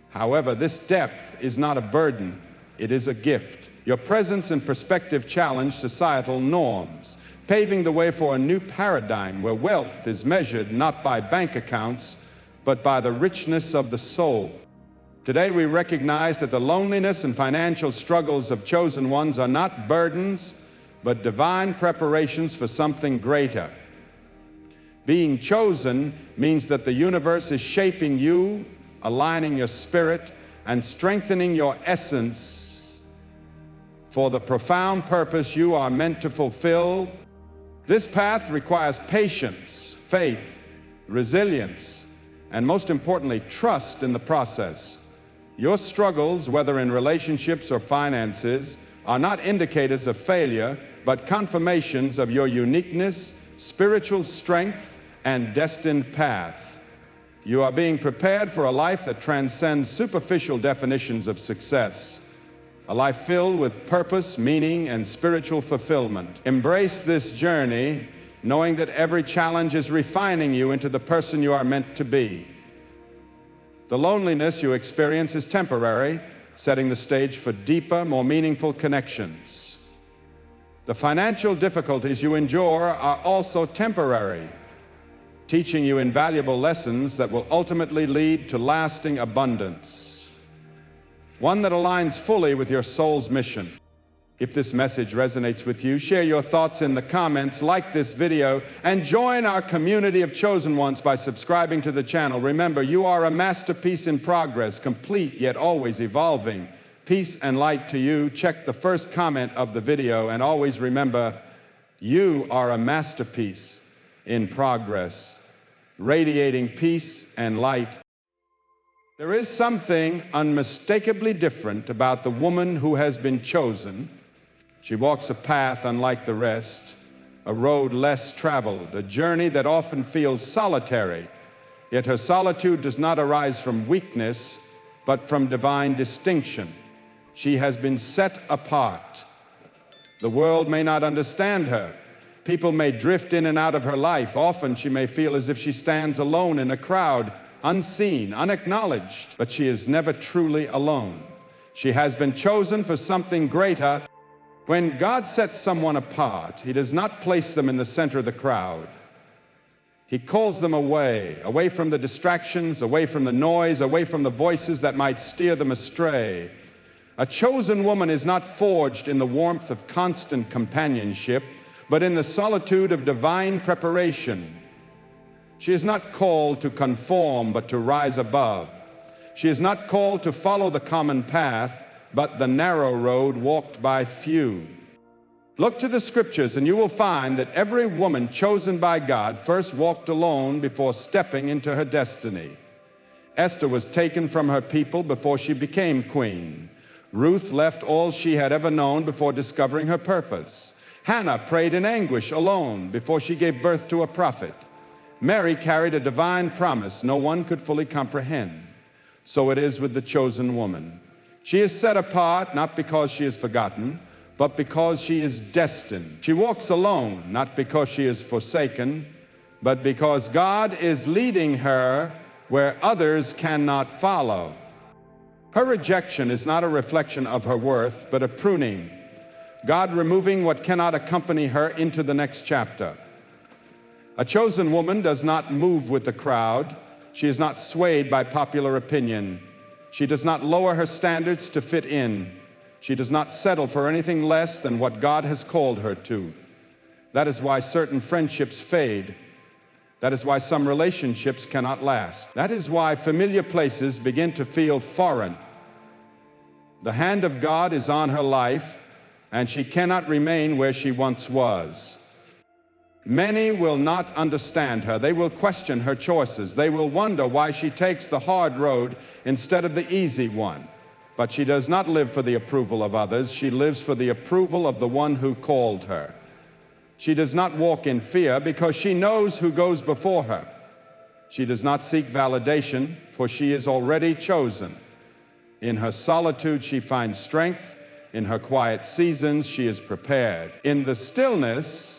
However, this depth is not a burden, it is a gift. Your presence and perspective challenge societal norms, paving the way for a new paradigm where wealth is measured not by bank accounts, but by the richness of the soul. Today we recognize that the loneliness and financial struggles of chosen ones are not burdens, but divine preparations for something greater. Being chosen means that the universe is shaping you, aligning your spirit, and strengthening your essence for the profound purpose you are meant to fulfill. This path requires patience, faith, resilience, and most importantly, trust in the process. Your struggles, whether in relationships or finances, are not indicators of failure, but confirmations of your uniqueness, spiritual strength, and destined path. You are being prepared for a life that transcends superficial definitions of success, a life filled with purpose, meaning, and spiritual fulfillment. Embrace this journey, knowing that every challenge is refining you into the person you are meant to be. The loneliness you experience is temporary, setting the stage for deeper, more meaningful connections. The financial difficulties you endure are also temporary, teaching you invaluable lessons that will ultimately lead to lasting abundance, one that aligns fully with your soul's mission. If this message resonates with you, share your thoughts in the comments, like this video, and join our community of chosen ones by subscribing to the channel. Remember, you are a masterpiece in progress, complete yet always evolving. Peace and light to you. Check the first comment of the video, and always remember, you are a masterpiece in progress, radiating peace and light. There is something unmistakably different about the woman who has been chosen. She walks a path unlike the rest, a road less traveled, a journey that often feels solitary. Yet her solitude does not arise from weakness, but from divine distinction. She has been set apart. The world may not understand her. People may drift in and out of her life. Often she may feel as if she stands alone in a crowd, unseen, unacknowledged, but she is never truly alone. She has been chosen for something greater. When God sets someone apart, He does not place them in the center of the crowd. He calls them away from the distractions, away from the noise, away from the voices that might steer them astray. A chosen woman is not forged in the warmth of constant companionship, but in the solitude of divine preparation. She is not called to conform, but to rise above. She is not called to follow the common path, but the narrow road walked by few. Look to the scriptures and you will find that every woman chosen by God first walked alone before stepping into her destiny. Esther was taken from her people before she became queen. Ruth left all she had ever known before discovering her purpose. Hannah prayed in anguish alone before she gave birth to a prophet. Mary carried a divine promise no one could fully comprehend. So it is with the chosen woman. She is set apart not because she is forgotten, but because she is destined. She walks alone not because she is forsaken, but because God is leading her where others cannot follow. Her rejection is not a reflection of her worth, but a pruning. God removing what cannot accompany her into the next chapter. A chosen woman does not move with the crowd. She is not swayed by popular opinion. She does not lower her standards to fit in. She does not settle for anything less than what God has called her to. That is why certain friendships fade. That is why some relationships cannot last. That is why familiar places begin to feel foreign. The hand of God is on her life, and she cannot remain where she once was. Many will not understand her. They will question her choices. They will wonder why she takes the hard road instead of the easy one. But she does not live for the approval of others. She lives for the approval of the one who called her. She does not walk in fear because she knows who goes before her. She does not seek validation, for she is already chosen. In her solitude, she finds strength. In her quiet seasons, she is prepared. In the stillness,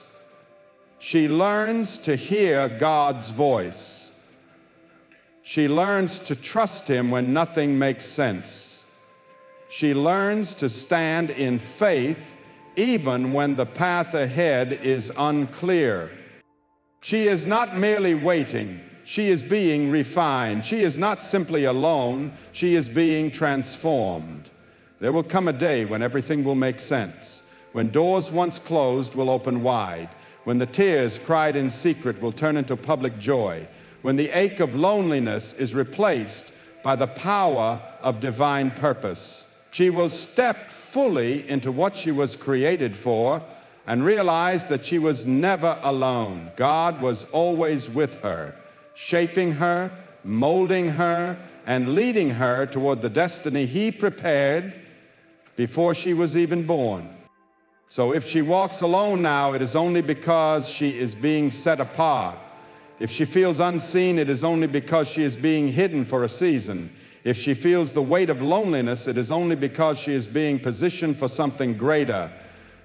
she learns to hear God's voice. She learns to trust Him when nothing makes sense. She learns to stand in faith even when the path ahead is unclear. She is not merely waiting. She is being refined. She is not simply alone. She is being transformed. There will come a day when everything will make sense, when doors once closed will open wide, when the tears cried in secret will turn into public joy, when the ache of loneliness is replaced by the power of divine purpose. She will step fully into what she was created for and realize that she was never alone. God was always with her, shaping her, molding her, and leading her toward the destiny He prepared before she was even born. So if she walks alone now, it is only because she is being set apart. If she feels unseen, it is only because she is being hidden for a season. If she feels the weight of loneliness, it is only because she is being positioned for something greater.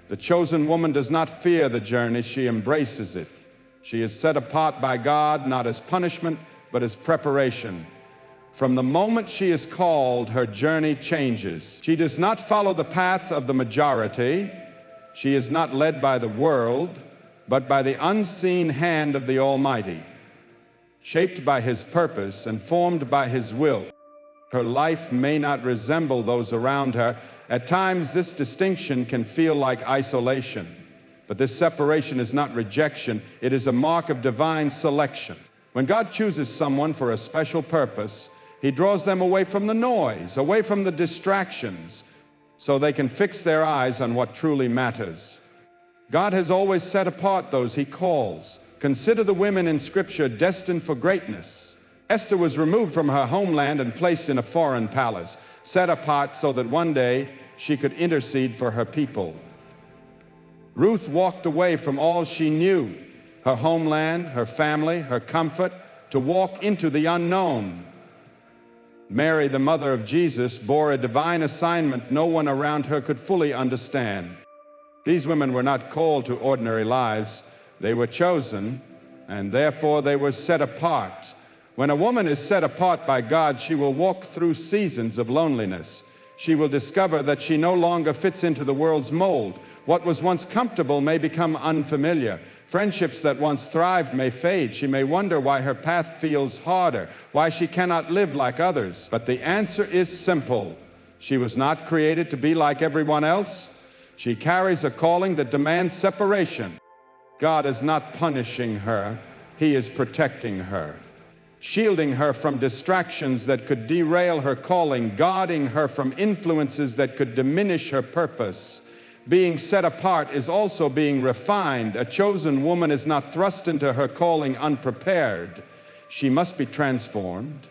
The chosen woman does not fear the journey, she embraces it. She is set apart by God, not as punishment, but as preparation. From the moment she is called, her journey changes. She does not follow the path of the majority. She is not led by the world, but by the unseen hand of the Almighty. Shaped by His purpose and formed by His will, her life may not resemble those around her, At times, this distinction can feel like isolation, but this separation is not rejection. It is a mark of divine selection. When God chooses someone for a special purpose, He draws them away from the noise, away from the distractions, so they can fix their eyes on what truly matters. God has always set apart those He calls. Consider the women in Scripture destined for greatness. Esther was removed from her homeland and placed in a foreign palace, set apart so that one day she could intercede for her people. Ruth walked away from all she knew, her homeland, her family, her comfort, to walk into the unknown. Mary, the mother of Jesus, bore a divine assignment no one around her could fully understand. These women were not called to ordinary lives. They were chosen, and therefore they were set apart. When a woman is set apart by God, she will walk through seasons of loneliness. She will discover that she no longer fits into the world's mold. What was once comfortable may become unfamiliar. Friendships that once thrived may fade. She may wonder why her path feels harder, why she cannot live like others. But the answer is simple. She was not created to be like everyone else. She carries a calling that demands separation. God is not punishing her. He is protecting her, shielding her from distractions that could derail her calling, guarding her from influences that could diminish her purpose. Being set apart is also being refined. A chosen woman is not thrust into her calling unprepared. She must be transformed.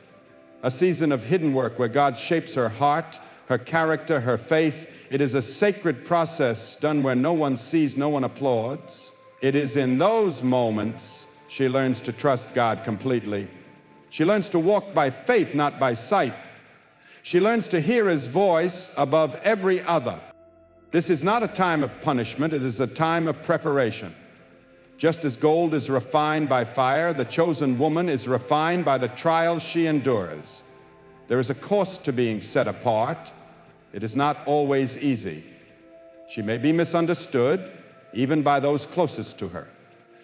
A season of hidden work where God shapes her heart, her character, her faith. It is a sacred process done where no one sees, no one applauds. It is in those moments she learns to trust God completely. She learns to walk by faith, not by sight. She learns to hear His voice above every other. This is not a time of punishment, it is a time of preparation. Just as gold is refined by fire, the chosen woman is refined by the trials she endures. There is a cost to being set apart. It is not always easy. She may be misunderstood, even by those closest to her.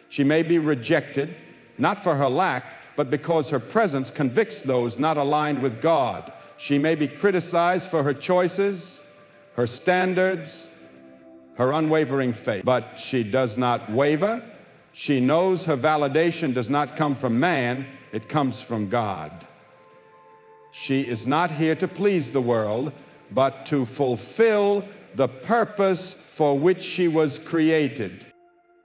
She may be rejected, not for her lack, but because her presence convicts those not aligned with God. She may be criticized for her choices, her standards, her unwavering faith. But she does not waver. She knows her validation does not come from man, it comes from God. She is not here to please the world, but to fulfill the purpose for which she was created.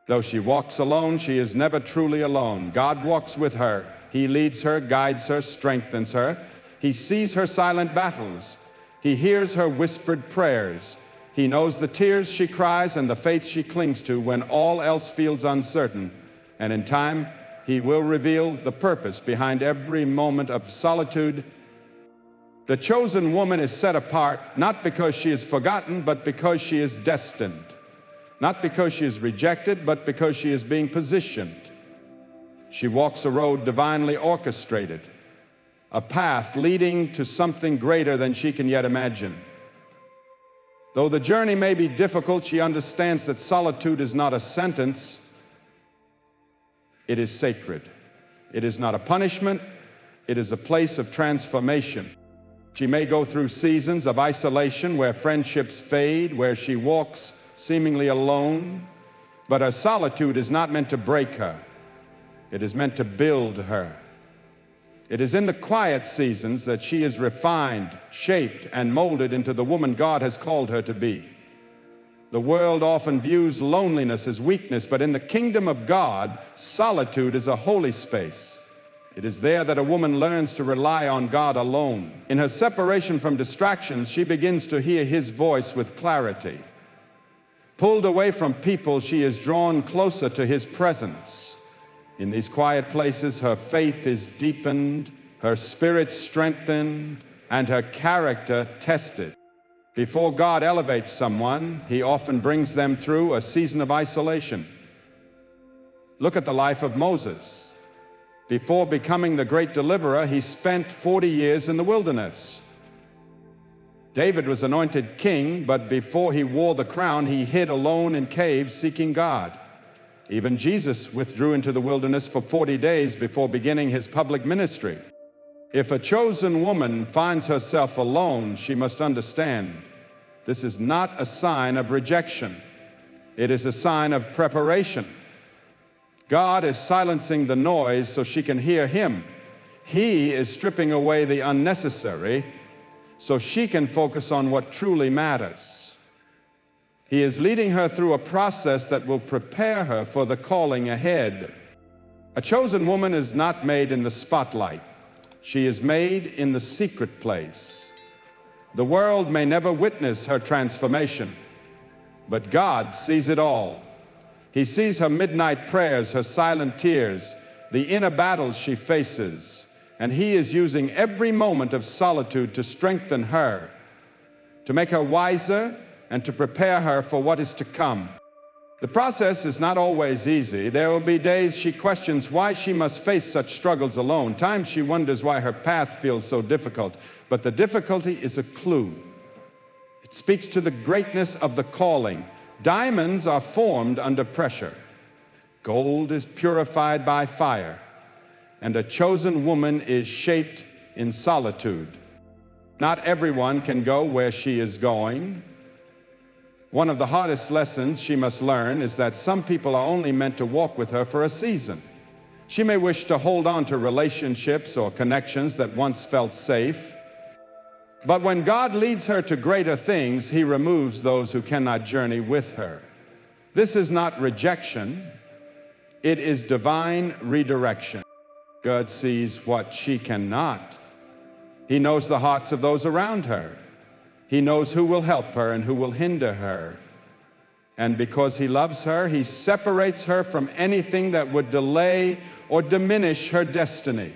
Though she walks alone, she is never truly alone. God walks with her. He leads her, guides her, strengthens her. He sees her silent battles. He hears her whispered prayers. He knows the tears she cries and the faith she clings to when all else feels uncertain. And in time, He will reveal the purpose behind every moment of solitude. The chosen woman is set apart not because she is forgotten, but because she is destined. Not because she is rejected, but because she is being positioned. She walks a road divinely orchestrated, a path leading to something greater than she can yet imagine. Though the journey may be difficult, she understands that solitude is not a sentence, it is sacred. It is not a punishment, it is a place of transformation. She may go through seasons of isolation where friendships fade, where she walks seemingly alone, but her solitude is not meant to break her. It is meant to build her. It is in the quiet seasons that she is refined, shaped, and molded into the woman God has called her to be. The world often views loneliness as weakness, but in the kingdom of God, solitude is a holy space. It is there that a woman learns to rely on God alone. In her separation from distractions, she begins to hear His voice with clarity. Pulled away from people, she is drawn closer to His presence. In these quiet places, her faith is deepened, her spirit strengthened, and her character tested. Before God elevates someone, He often brings them through a season of isolation. Look at the life of Moses. Before becoming the great deliverer, he spent 40 years in the wilderness. David was anointed king, but before he wore the crown, he hid alone in caves seeking God. Even Jesus withdrew into the wilderness for 40 days before beginning His public ministry. If a chosen woman finds herself alone, she must understand This is not a sign of rejection. It is a sign of preparation. God is silencing the noise so she can hear Him. He is stripping away the unnecessary so she can focus on what truly matters. He is leading her through a process that will prepare her for the calling ahead. A chosen woman is not made in the spotlight. She is made in the secret place. The world may never witness her transformation, but God sees it all. He sees her midnight prayers, her silent tears, the inner battles she faces, and He is using every moment of solitude to strengthen her, to make her wiser, and to prepare her for what is to come. The process is not always easy. There will be days she questions why she must face such struggles alone. Times she wonders why her path feels so difficult. But the difficulty is a clue. It speaks to the greatness of the calling. Diamonds are formed under pressure. Gold is purified by fire. And a chosen woman is shaped in solitude. Not everyone can go where she is going. One of the hardest lessons she must learn is that some people are only meant to walk with her for a season. She may wish to hold on to relationships or connections that once felt safe. But when God leads her to greater things, He removes those who cannot journey with her. This is not rejection. It is divine redirection. God sees what she cannot. He knows the hearts of those around her. He knows who will help her and who will hinder her. And because He loves her, He separates her from anything that would delay or diminish her destiny.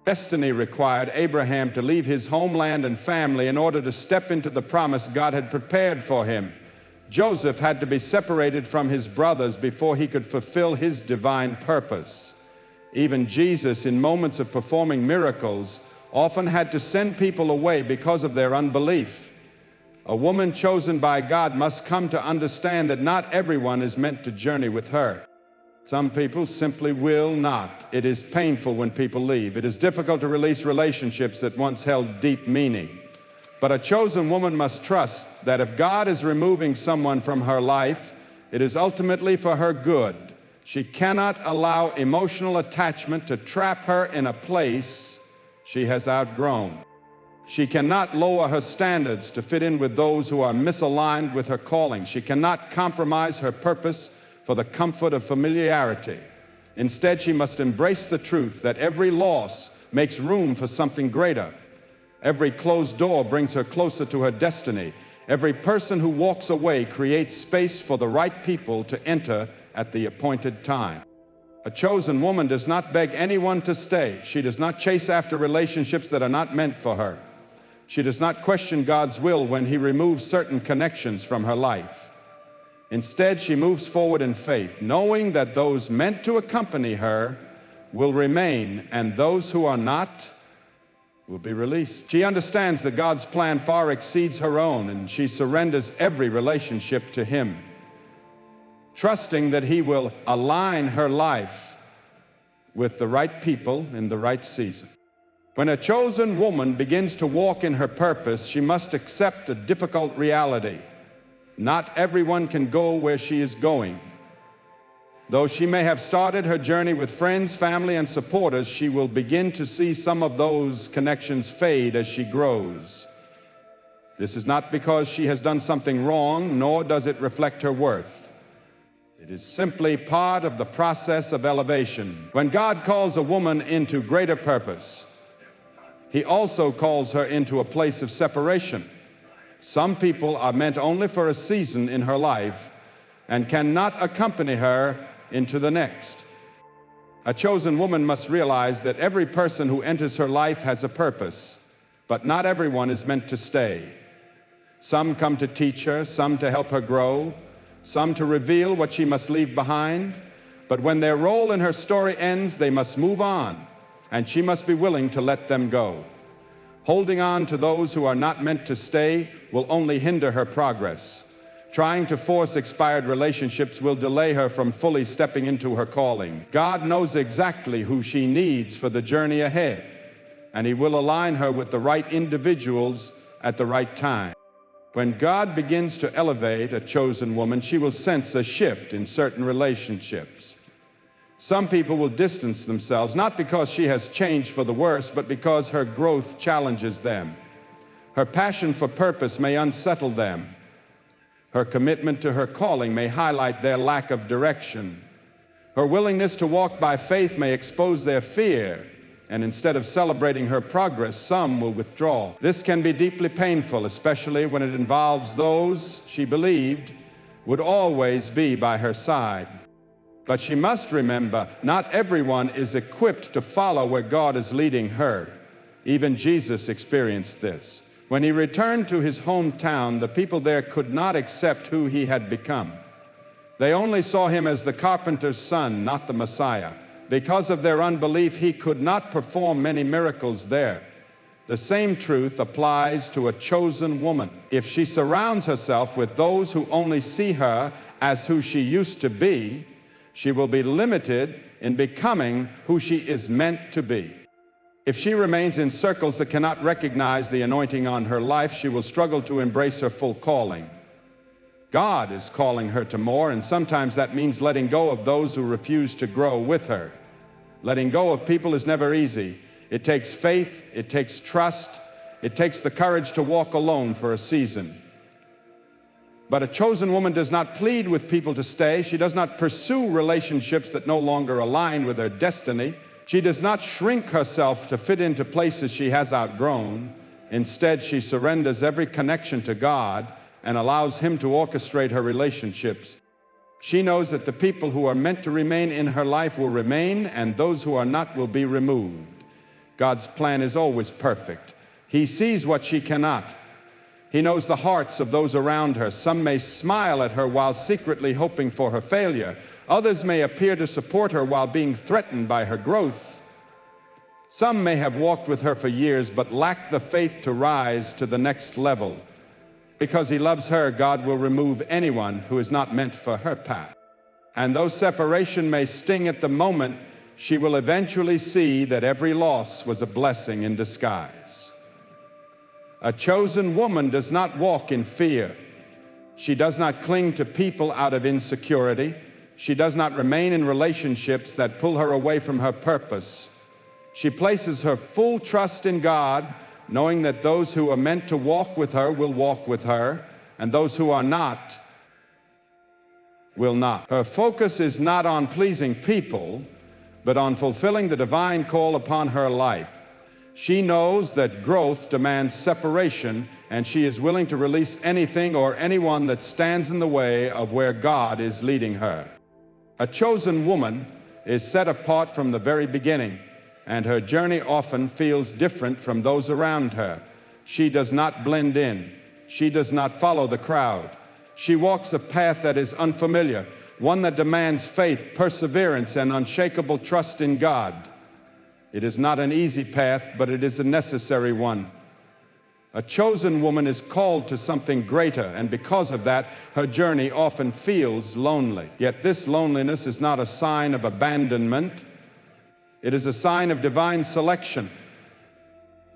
Destiny required Abraham to leave his homeland and family in order to step into the promise God had prepared for him. Joseph had to be separated from his brothers before he could fulfill his divine purpose. Even Jesus, in moments of performing miracles, often had to send people away because of their unbelief. A woman chosen by God must come to understand that not everyone is meant to journey with her. Some people simply will not. It is painful when people leave. It is difficult to release relationships that once held deep meaning. But a chosen woman must trust that if God is removing someone from her life, it is ultimately for her good. She cannot allow emotional attachment to trap her in a place she has outgrown. She cannot lower her standards to fit in with those who are misaligned with her calling. She cannot compromise her purpose for the comfort of familiarity. Instead, she must embrace the truth that every loss makes room for something greater. Every closed door brings her closer to her destiny. Every person who walks away creates space for the right people to enter at the appointed time. A chosen woman does not beg anyone to stay. She does not chase after relationships that are not meant for her. She does not question God's will when He removes certain connections from her life. Instead, she moves forward in faith, knowing that those meant to accompany her will remain, and those who are not will be released. She understands that God's plan far exceeds her own, and she surrenders every relationship to Him, trusting that He will align her life with the right people in the right season. When a chosen woman begins to walk in her purpose, she must accept a difficult reality. Not everyone can go where she is going. Though she may have started her journey with friends, family, and supporters, she will begin to see some of those connections fade as she grows. This is not because she has done something wrong, nor does it reflect her worth. It is simply part of the process of elevation. When God calls a woman into greater purpose, He also calls her into a place of separation. Some people are meant only for a season in her life and cannot accompany her into the next. A chosen woman must realize that every person who enters her life has a purpose, but not everyone is meant to stay. Some come to teach her, some to help her grow, some to reveal what she must leave behind. But when their role in her story ends, they must move on, and she must be willing to let them go. Holding on to those who are not meant to stay will only hinder her progress. Trying to force expired relationships will delay her from fully stepping into her calling. God knows exactly who she needs for the journey ahead, and He will align her with the right individuals at the right time. When God begins to elevate a chosen woman, she will sense a shift in certain relationships. Some people will distance themselves, not because she has changed for the worse, but because her growth challenges them. Her passion for purpose may unsettle them. Her commitment to her calling may highlight their lack of direction. Her willingness to walk by faith may expose their fear, and instead of celebrating her progress, some will withdraw. This can be deeply painful, especially when it involves those she believed would always be by her side. But she must remember, not everyone is equipped to follow where God is leading her. Even Jesus experienced this. When he returned to his hometown, the people there could not accept who he had become. They only saw him as the carpenter's son, not the Messiah. Because of their unbelief, he could not perform many miracles there. The same truth applies to a chosen woman. If she surrounds herself with those who only see her as who she used to be, she will be limited in becoming who she is meant to be. If she remains in circles that cannot recognize the anointing on her life, she will struggle to embrace her full calling. God is calling her to more, and sometimes that means letting go of those who refuse to grow with her. Letting go of people is never easy. It takes faith, it takes trust, it takes the courage to walk alone for a season. But a chosen woman does not plead with people to stay. She does not pursue relationships that no longer align with her destiny. She does not shrink herself to fit into places she has outgrown. Instead, she surrenders every connection to God and allows him to orchestrate her relationships. She knows that the people who are meant to remain in her life will remain, and those who are not will be removed. God's plan is always perfect. He sees what she cannot. He knows the hearts of those around her. Some may smile at her while secretly hoping for her failure. Others may appear to support her while being threatened by her growth. Some may have walked with her for years but lack the faith to rise to the next level. Because he loves her, God will remove anyone who is not meant for her path. And though separation may sting at the moment, she will eventually see that every loss was a blessing in disguise. A chosen woman does not walk in fear. She does not cling to people out of insecurity. She does not remain in relationships that pull her away from her purpose. She places her full trust in God, knowing that those who are meant to walk with her will walk with her, and those who are not will not. Her focus is not on pleasing people, but on fulfilling the divine call upon her life. She knows that growth demands separation, and she is willing to release anything or anyone that stands in the way of where God is leading her. A chosen woman is set apart from the very beginning, and her journey often feels different from those around her. She does not blend in. She does not follow the crowd. She walks a path that is unfamiliar, one that demands faith, perseverance, and unshakable trust in God. It is not an easy path, but it is a necessary one. A chosen woman is called to something greater, and because of that, her journey often feels lonely. Yet this loneliness is not a sign of abandonment. It is a sign of divine selection.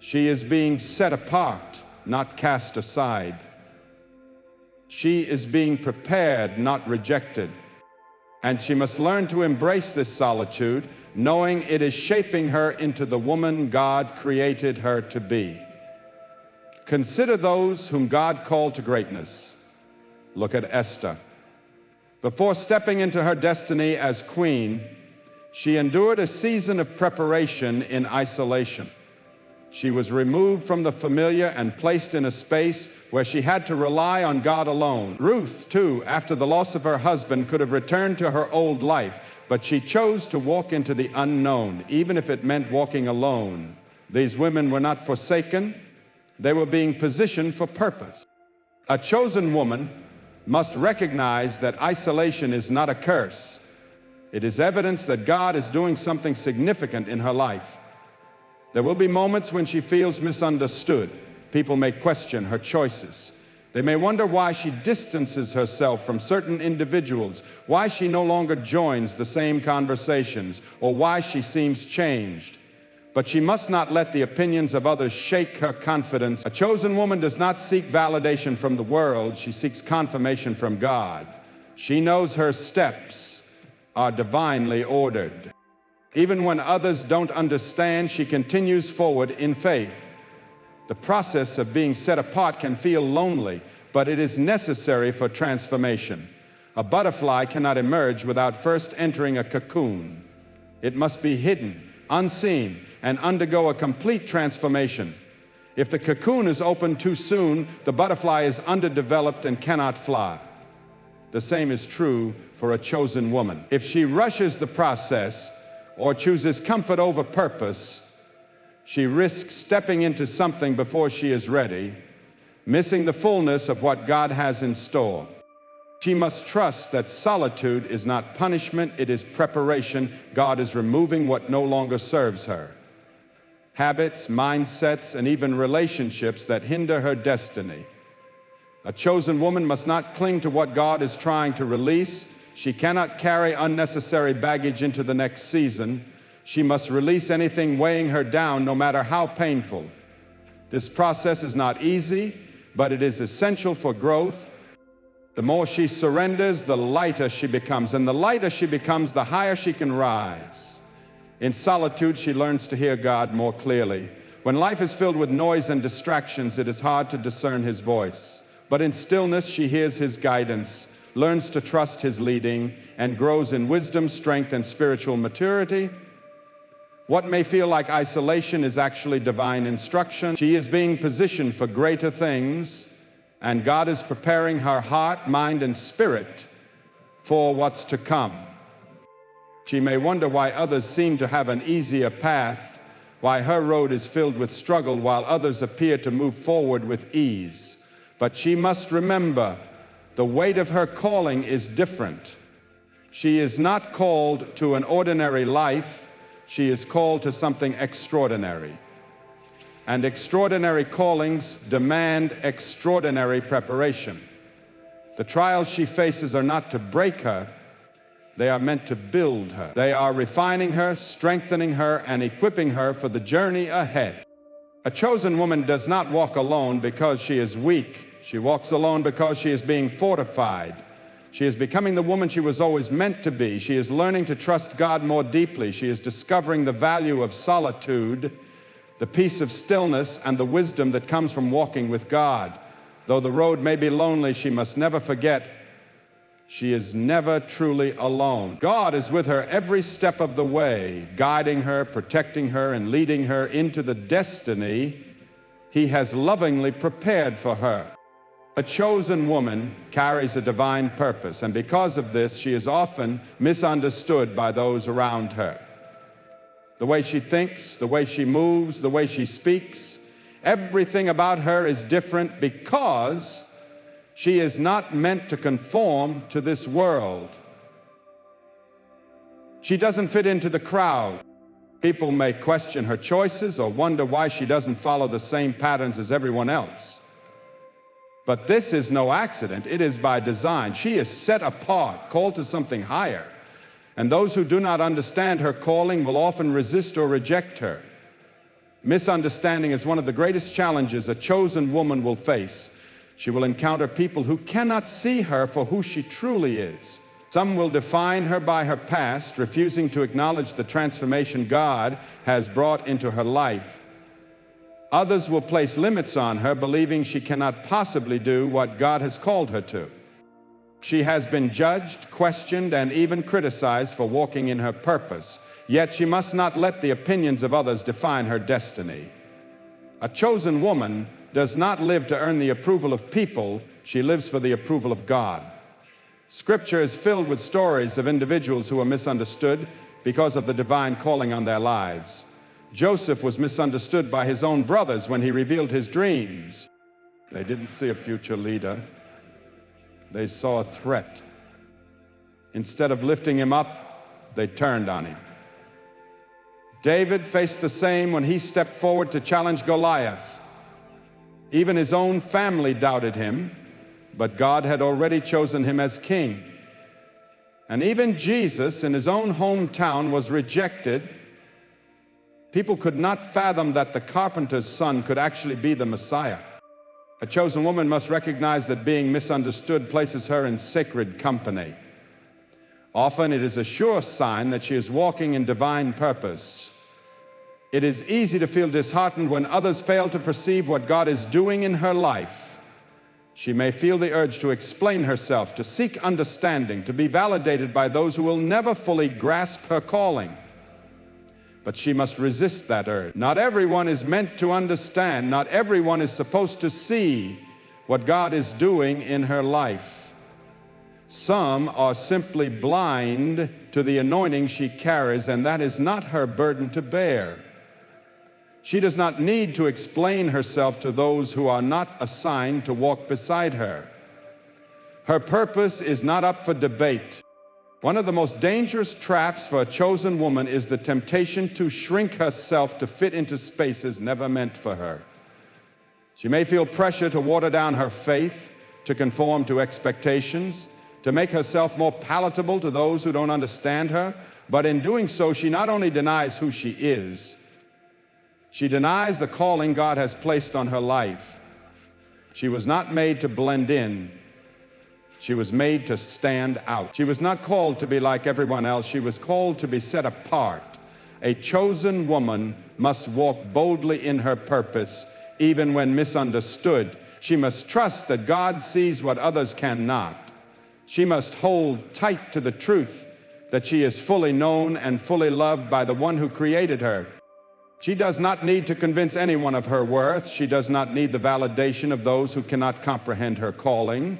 She is being set apart, not cast aside. She is being prepared, not rejected. And she must learn to embrace this solitude, knowing it is shaping her into the woman God created her to be. Consider those whom God called to greatness. Look at Esther. Before stepping into her destiny as queen, she endured a season of preparation in isolation. She was removed from the familiar and placed in a space where she had to rely on God alone. Ruth, too, after the loss of her husband, could have returned to her old life, but she chose to walk into the unknown, even if it meant walking alone. These women were not forsaken. They were being positioned for purpose. A chosen woman must recognize that isolation is not a curse. It is evidence that God is doing something significant in her life. There will be moments when she feels misunderstood. People may question her choices. They may wonder why she distances herself from certain individuals, why she no longer joins the same conversations, or why she seems changed. But she must not let the opinions of others shake her confidence. A chosen woman does not seek validation from the world. She seeks confirmation from God. She knows her steps are divinely ordered. Even when others don't understand, she continues forward in faith. The process of being set apart can feel lonely, but it is necessary for transformation. A butterfly cannot emerge without first entering a cocoon. It must be hidden, unseen, and undergo a complete transformation. If the cocoon is opened too soon, the butterfly is underdeveloped and cannot fly. The same is true for a chosen woman. If she rushes the process or chooses comfort over purpose, she risks stepping into something before she is ready, missing the fullness of what God has in store. She must trust that solitude is not punishment, it is preparation. God is removing what no longer serves her. Habits, mindsets, and even relationships that hinder her destiny. A chosen woman must not cling to what God is trying to release. She cannot carry unnecessary baggage into the next season. She must release anything weighing her down, no matter how painful. This process is not easy, but it is essential for growth. The more she surrenders, the lighter she becomes, and the lighter she becomes, the higher she can rise. In solitude, she learns to hear God more clearly. When life is filled with noise and distractions, it is hard to discern His voice. But in stillness, she hears His guidance, learns to trust His leading, and grows in wisdom, strength, and spiritual maturity. What may feel like isolation is actually divine instruction. She is being positioned for greater things, and God is preparing her heart, mind, and spirit for what's to come. She may wonder why others seem to have an easier path, why her road is filled with struggle while others appear to move forward with ease. But she must remember the weight of her calling is different. She is not called to an ordinary life. She is called to something extraordinary. And extraordinary callings demand extraordinary preparation. The trials she faces are not to break her. They are meant to build her. They are refining her, strengthening her, and equipping her for the journey ahead. A chosen woman does not walk alone because she is weak. She walks alone because she is being fortified. She is becoming the woman she was always meant to be. She is learning to trust God more deeply. She is discovering the value of solitude, the peace of stillness, and the wisdom that comes from walking with God. Though the road may be lonely, she must never forget she is never truly alone. God is with her every step of the way, guiding her, protecting her, and leading her into the destiny He has lovingly prepared for her. A chosen woman carries a divine purpose, and because of this, she is often misunderstood by those around her. The way she thinks, the way she moves, the way she speaks, everything about her is different because she is not meant to conform to this world. She doesn't fit into the crowd. People may question her choices or wonder why she doesn't follow the same patterns as everyone else. But this is no accident. It is by design. She is set apart, called to something higher. And those who do not understand her calling will often resist or reject her. Misunderstanding is one of the greatest challenges a chosen woman will face. She will encounter people who cannot see her for who she truly is. Some will define her by her past, refusing to acknowledge the transformation God has brought into her life. Others will place limits on her, believing she cannot possibly do what God has called her to. She has been judged, questioned, and even criticized for walking in her purpose. Yet she must not let the opinions of others define her destiny. A chosen woman does not live to earn the approval of people. She lives for the approval of God. Scripture is filled with stories of individuals who were misunderstood because of the divine calling on their lives. Joseph was misunderstood by his own brothers when he revealed his dreams. They didn't see a future leader. They saw a threat. Instead of lifting him up, they turned on him. David faced the same when he stepped forward to challenge Goliath. Even his own family doubted him, but God had already chosen him as king. And even Jesus in his own hometown was rejected, People could not fathom that the carpenter's son could actually be the Messiah. A chosen woman must recognize that being misunderstood places her in sacred company. Often it is a sure sign that she is walking in divine purpose. It is easy to feel disheartened when others fail to perceive what God is doing in her life. She may feel the urge to explain herself, to seek understanding, to be validated by those who will never fully grasp her calling. But she must resist that urge. Not everyone is meant to understand. Not everyone is supposed to see what God is doing in her life. Some are simply blind to the anointing she carries, and that is not her burden to bear. She does not need to explain herself to those who are not assigned to walk beside her. Her purpose is not up for debate. One of the most dangerous traps for a chosen woman is the temptation to shrink herself to fit into spaces never meant for her. She may feel pressure to water down her faith, to conform to expectations, to make herself more palatable to those who don't understand her, but in doing so, she not only denies who she is, she denies the calling God has placed on her life. She was not made to blend in. She was made to stand out. She was not called to be like everyone else. She was called to be set apart. A chosen woman must walk boldly in her purpose, even when misunderstood. She must trust that God sees what others cannot. She must hold tight to the truth that she is fully known and fully loved by the one who created her. She does not need to convince anyone of her worth. She does not need the validation of those who cannot comprehend her calling.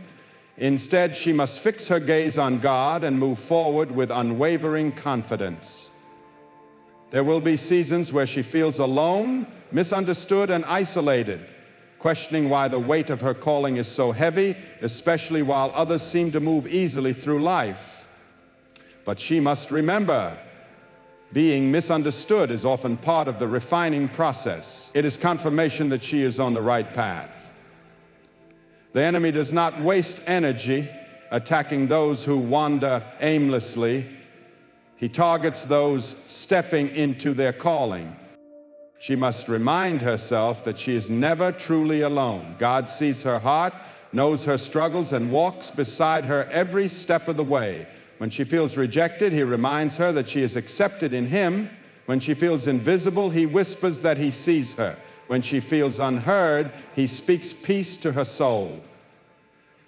Instead, she must fix her gaze on God and move forward with unwavering confidence. There will be seasons where she feels alone, misunderstood, and isolated, questioning why the weight of her calling is so heavy, especially while others seem to move easily through life. But she must remember, being misunderstood is often part of the refining process. It is confirmation that she is on the right path. The enemy does not waste energy attacking those who wander aimlessly. He targets those stepping into their calling. She must remind herself that she is never truly alone. God sees her heart, knows her struggles, and walks beside her every step of the way. When she feels rejected, he reminds her that she is accepted in him. When she feels invisible, he whispers that he sees her. When she feels unheard, he speaks peace to her soul.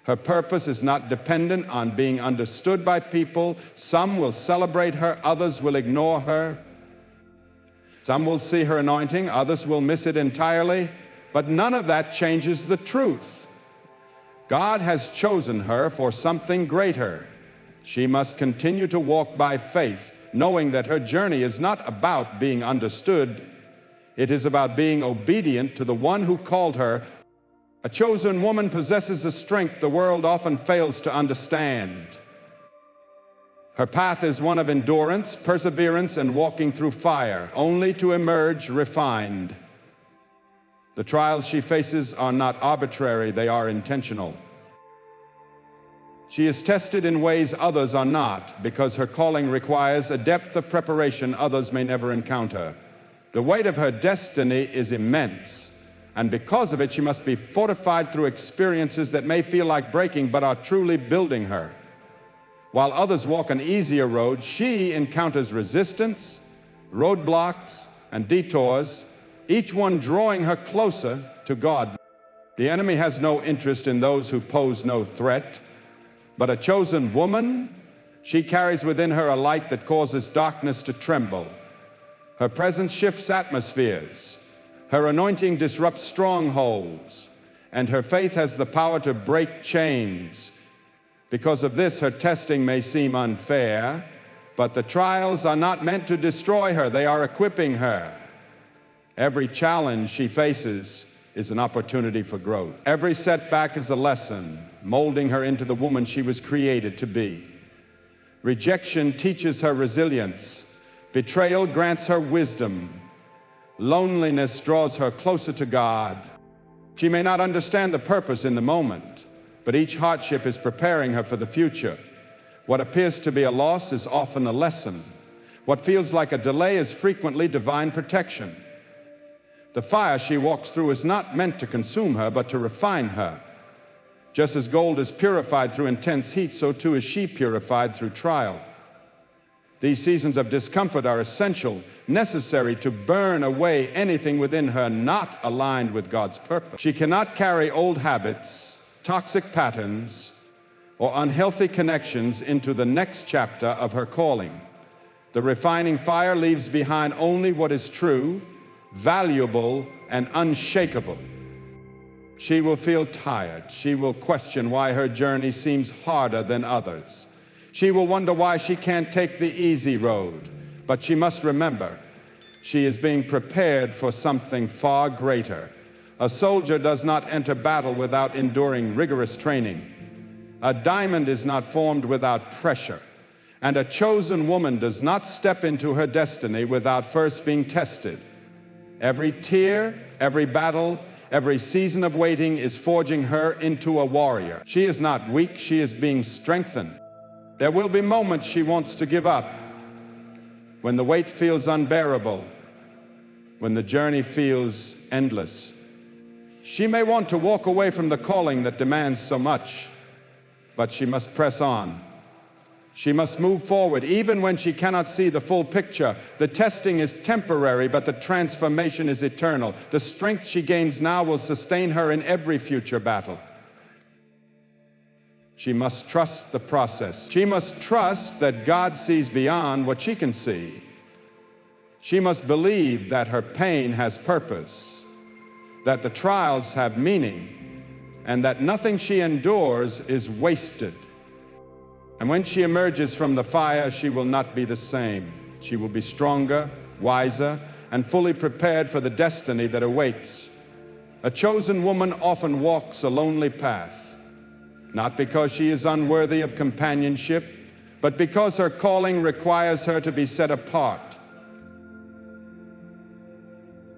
Her purpose is not dependent on being understood by people. Some will celebrate her, others will ignore her. Some will see her anointing, others will miss it entirely, but none of that changes the truth. God has chosen her for something greater. She must continue to walk by faith, knowing that her journey is not about being understood. It is about being obedient to the one who called her. A chosen woman possesses a strength the world often fails to understand. Her path is one of endurance, perseverance, and walking through fire, only to emerge refined. The trials she faces are not arbitrary, they are intentional. She is tested in ways others are not, because her calling requires a depth of preparation others may never encounter. The weight of her destiny is immense, and because of it, she must be fortified through experiences that may feel like breaking, but are truly building her. While others walk an easier road, she encounters resistance, roadblocks, and detours, each one drawing her closer to God. The enemy has no interest in those who pose no threat, but a chosen woman, she carries within her a light that causes darkness to tremble. Her presence shifts atmospheres. Her anointing disrupts strongholds, and her faith has the power to break chains. Because of this, her testing may seem unfair, but the trials are not meant to destroy her. They are equipping her. Every challenge she faces is an opportunity for growth. Every setback is a lesson, molding her into the woman she was created to be. Rejection teaches her resilience. Betrayal grants her wisdom. Loneliness draws her closer to God. She may not understand the purpose in the moment, but each hardship is preparing her for the future. What appears to be a loss is often a lesson. What feels like a delay is frequently divine protection. The fire she walks through is not meant to consume her, but to refine her. Just as gold is purified through intense heat, so too is she purified through trial. These seasons of discomfort are essential, necessary to burn away anything within her not aligned with God's purpose. She cannot carry old habits, toxic patterns, or unhealthy connections into the next chapter of her calling. The refining fire leaves behind only what is true, valuable, and unshakable. She will feel tired. She will question why her journey seems harder than others. She will wonder why she can't take the easy road. But she must remember, she is being prepared for something far greater. A soldier does not enter battle without enduring rigorous training. A diamond is not formed without pressure. And a chosen woman does not step into her destiny without first being tested. Every tear, every battle, every season of waiting is forging her into a warrior. She is not weak, she is being strengthened. There will be moments she wants to give up, when the weight feels unbearable, when the journey feels endless. She may want to walk away from the calling that demands so much, but she must press on. She must move forward, even when she cannot see the full picture. The testing is temporary, but the transformation is eternal. The strength she gains now will sustain her in every future battle. She must trust the process. She must trust that God sees beyond what she can see. She must believe that her pain has purpose, that the trials have meaning, and that nothing she endures is wasted. And when she emerges from the fire, she will not be the same. She will be stronger, wiser, and fully prepared for the destiny that awaits. A chosen woman often walks a lonely path, not because she is unworthy of companionship, but because her calling requires her to be set apart.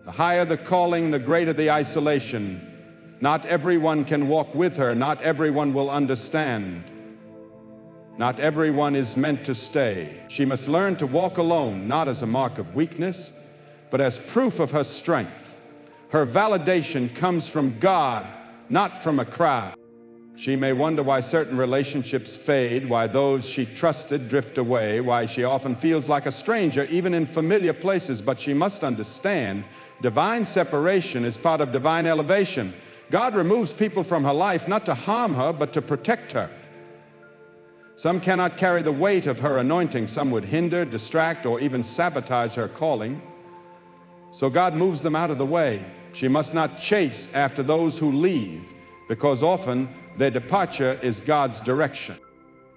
The higher the calling, the greater the isolation. Not everyone can walk with her. Not everyone will understand. Not everyone is meant to stay. She must learn to walk alone, not as a mark of weakness, but as proof of her strength. Her validation comes from God, not from a crowd. She may wonder why certain relationships fade, why those she trusted drift away, why she often feels like a stranger, even in familiar places. But she must understand, divine separation is part of divine elevation. God removes people from her life not to harm her, but to protect her. Some cannot carry the weight of her anointing. Some would hinder, distract, or even sabotage her calling. So God moves them out of the way. She must not chase after those who leave, because often their departure is God's direction.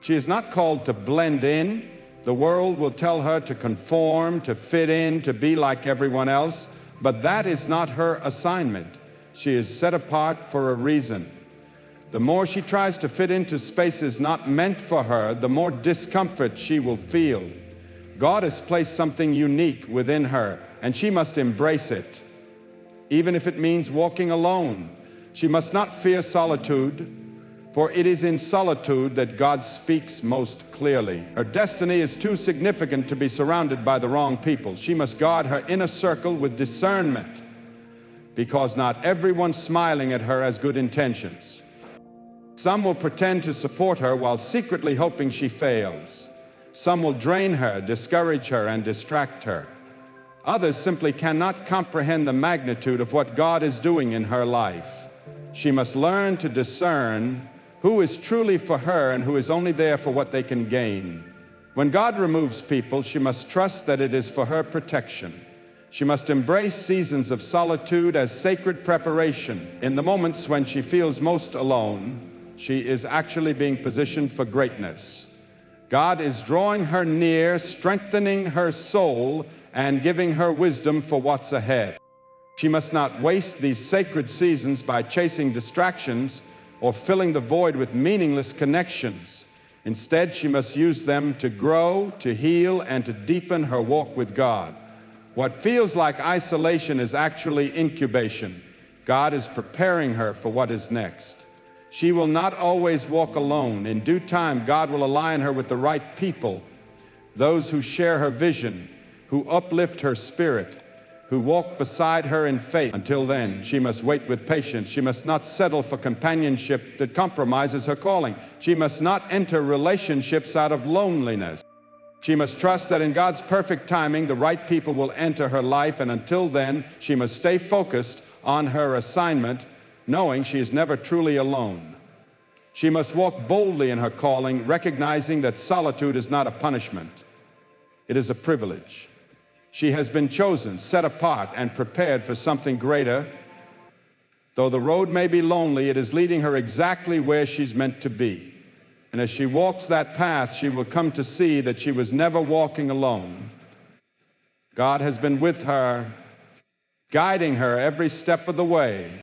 She is not called to blend in. The world will tell her to conform, to fit in, to be like everyone else, but that is not her assignment. She is set apart for a reason. The more she tries to fit into spaces not meant for her, the more discomfort she will feel. God has placed something unique within her, and she must embrace it, even if it means walking alone. She must not fear solitude, for it is in solitude that God speaks most clearly. Her destiny is too significant to be surrounded by the wrong people. She must guard her inner circle with discernment, because not everyone smiling at her has good intentions. Some will pretend to support her while secretly hoping she fails. Some will drain her, discourage her, and distract her. Others simply cannot comprehend the magnitude of what God is doing in her life. She must learn to discern who is truly for her and who is only there for what they can gain. When God removes people, she must trust that it is for her protection. She must embrace seasons of solitude as sacred preparation. In the moments when she feels most alone, she is actually being positioned for greatness. God is drawing her near, strengthening her soul, and giving her wisdom for what's ahead. She must not waste these sacred seasons by chasing distractions or filling the void with meaningless connections. Instead, she must use them to grow, to heal, and to deepen her walk with God. What feels like isolation is actually incubation. God is preparing her for what is next. She will not always walk alone. In due time, God will align her with the right people. those who share her vision, who uplift her spirit, who walk beside her in faith. Until then, she must wait with patience. She must not settle for companionship that compromises her calling. She must not enter relationships out of loneliness. She must trust that in God's perfect timing, the right people will enter her life, and until then, she must stay focused on her assignment, knowing she is never truly alone. She must walk boldly in her calling, recognizing that solitude is not a punishment. It is a privilege. She has been chosen, set apart, and prepared for something greater. Though the road may be lonely, it is leading her exactly where she's meant to be. And as she walks that path, she will come to see that she was never walking alone. God has been with her, guiding her every step of the way.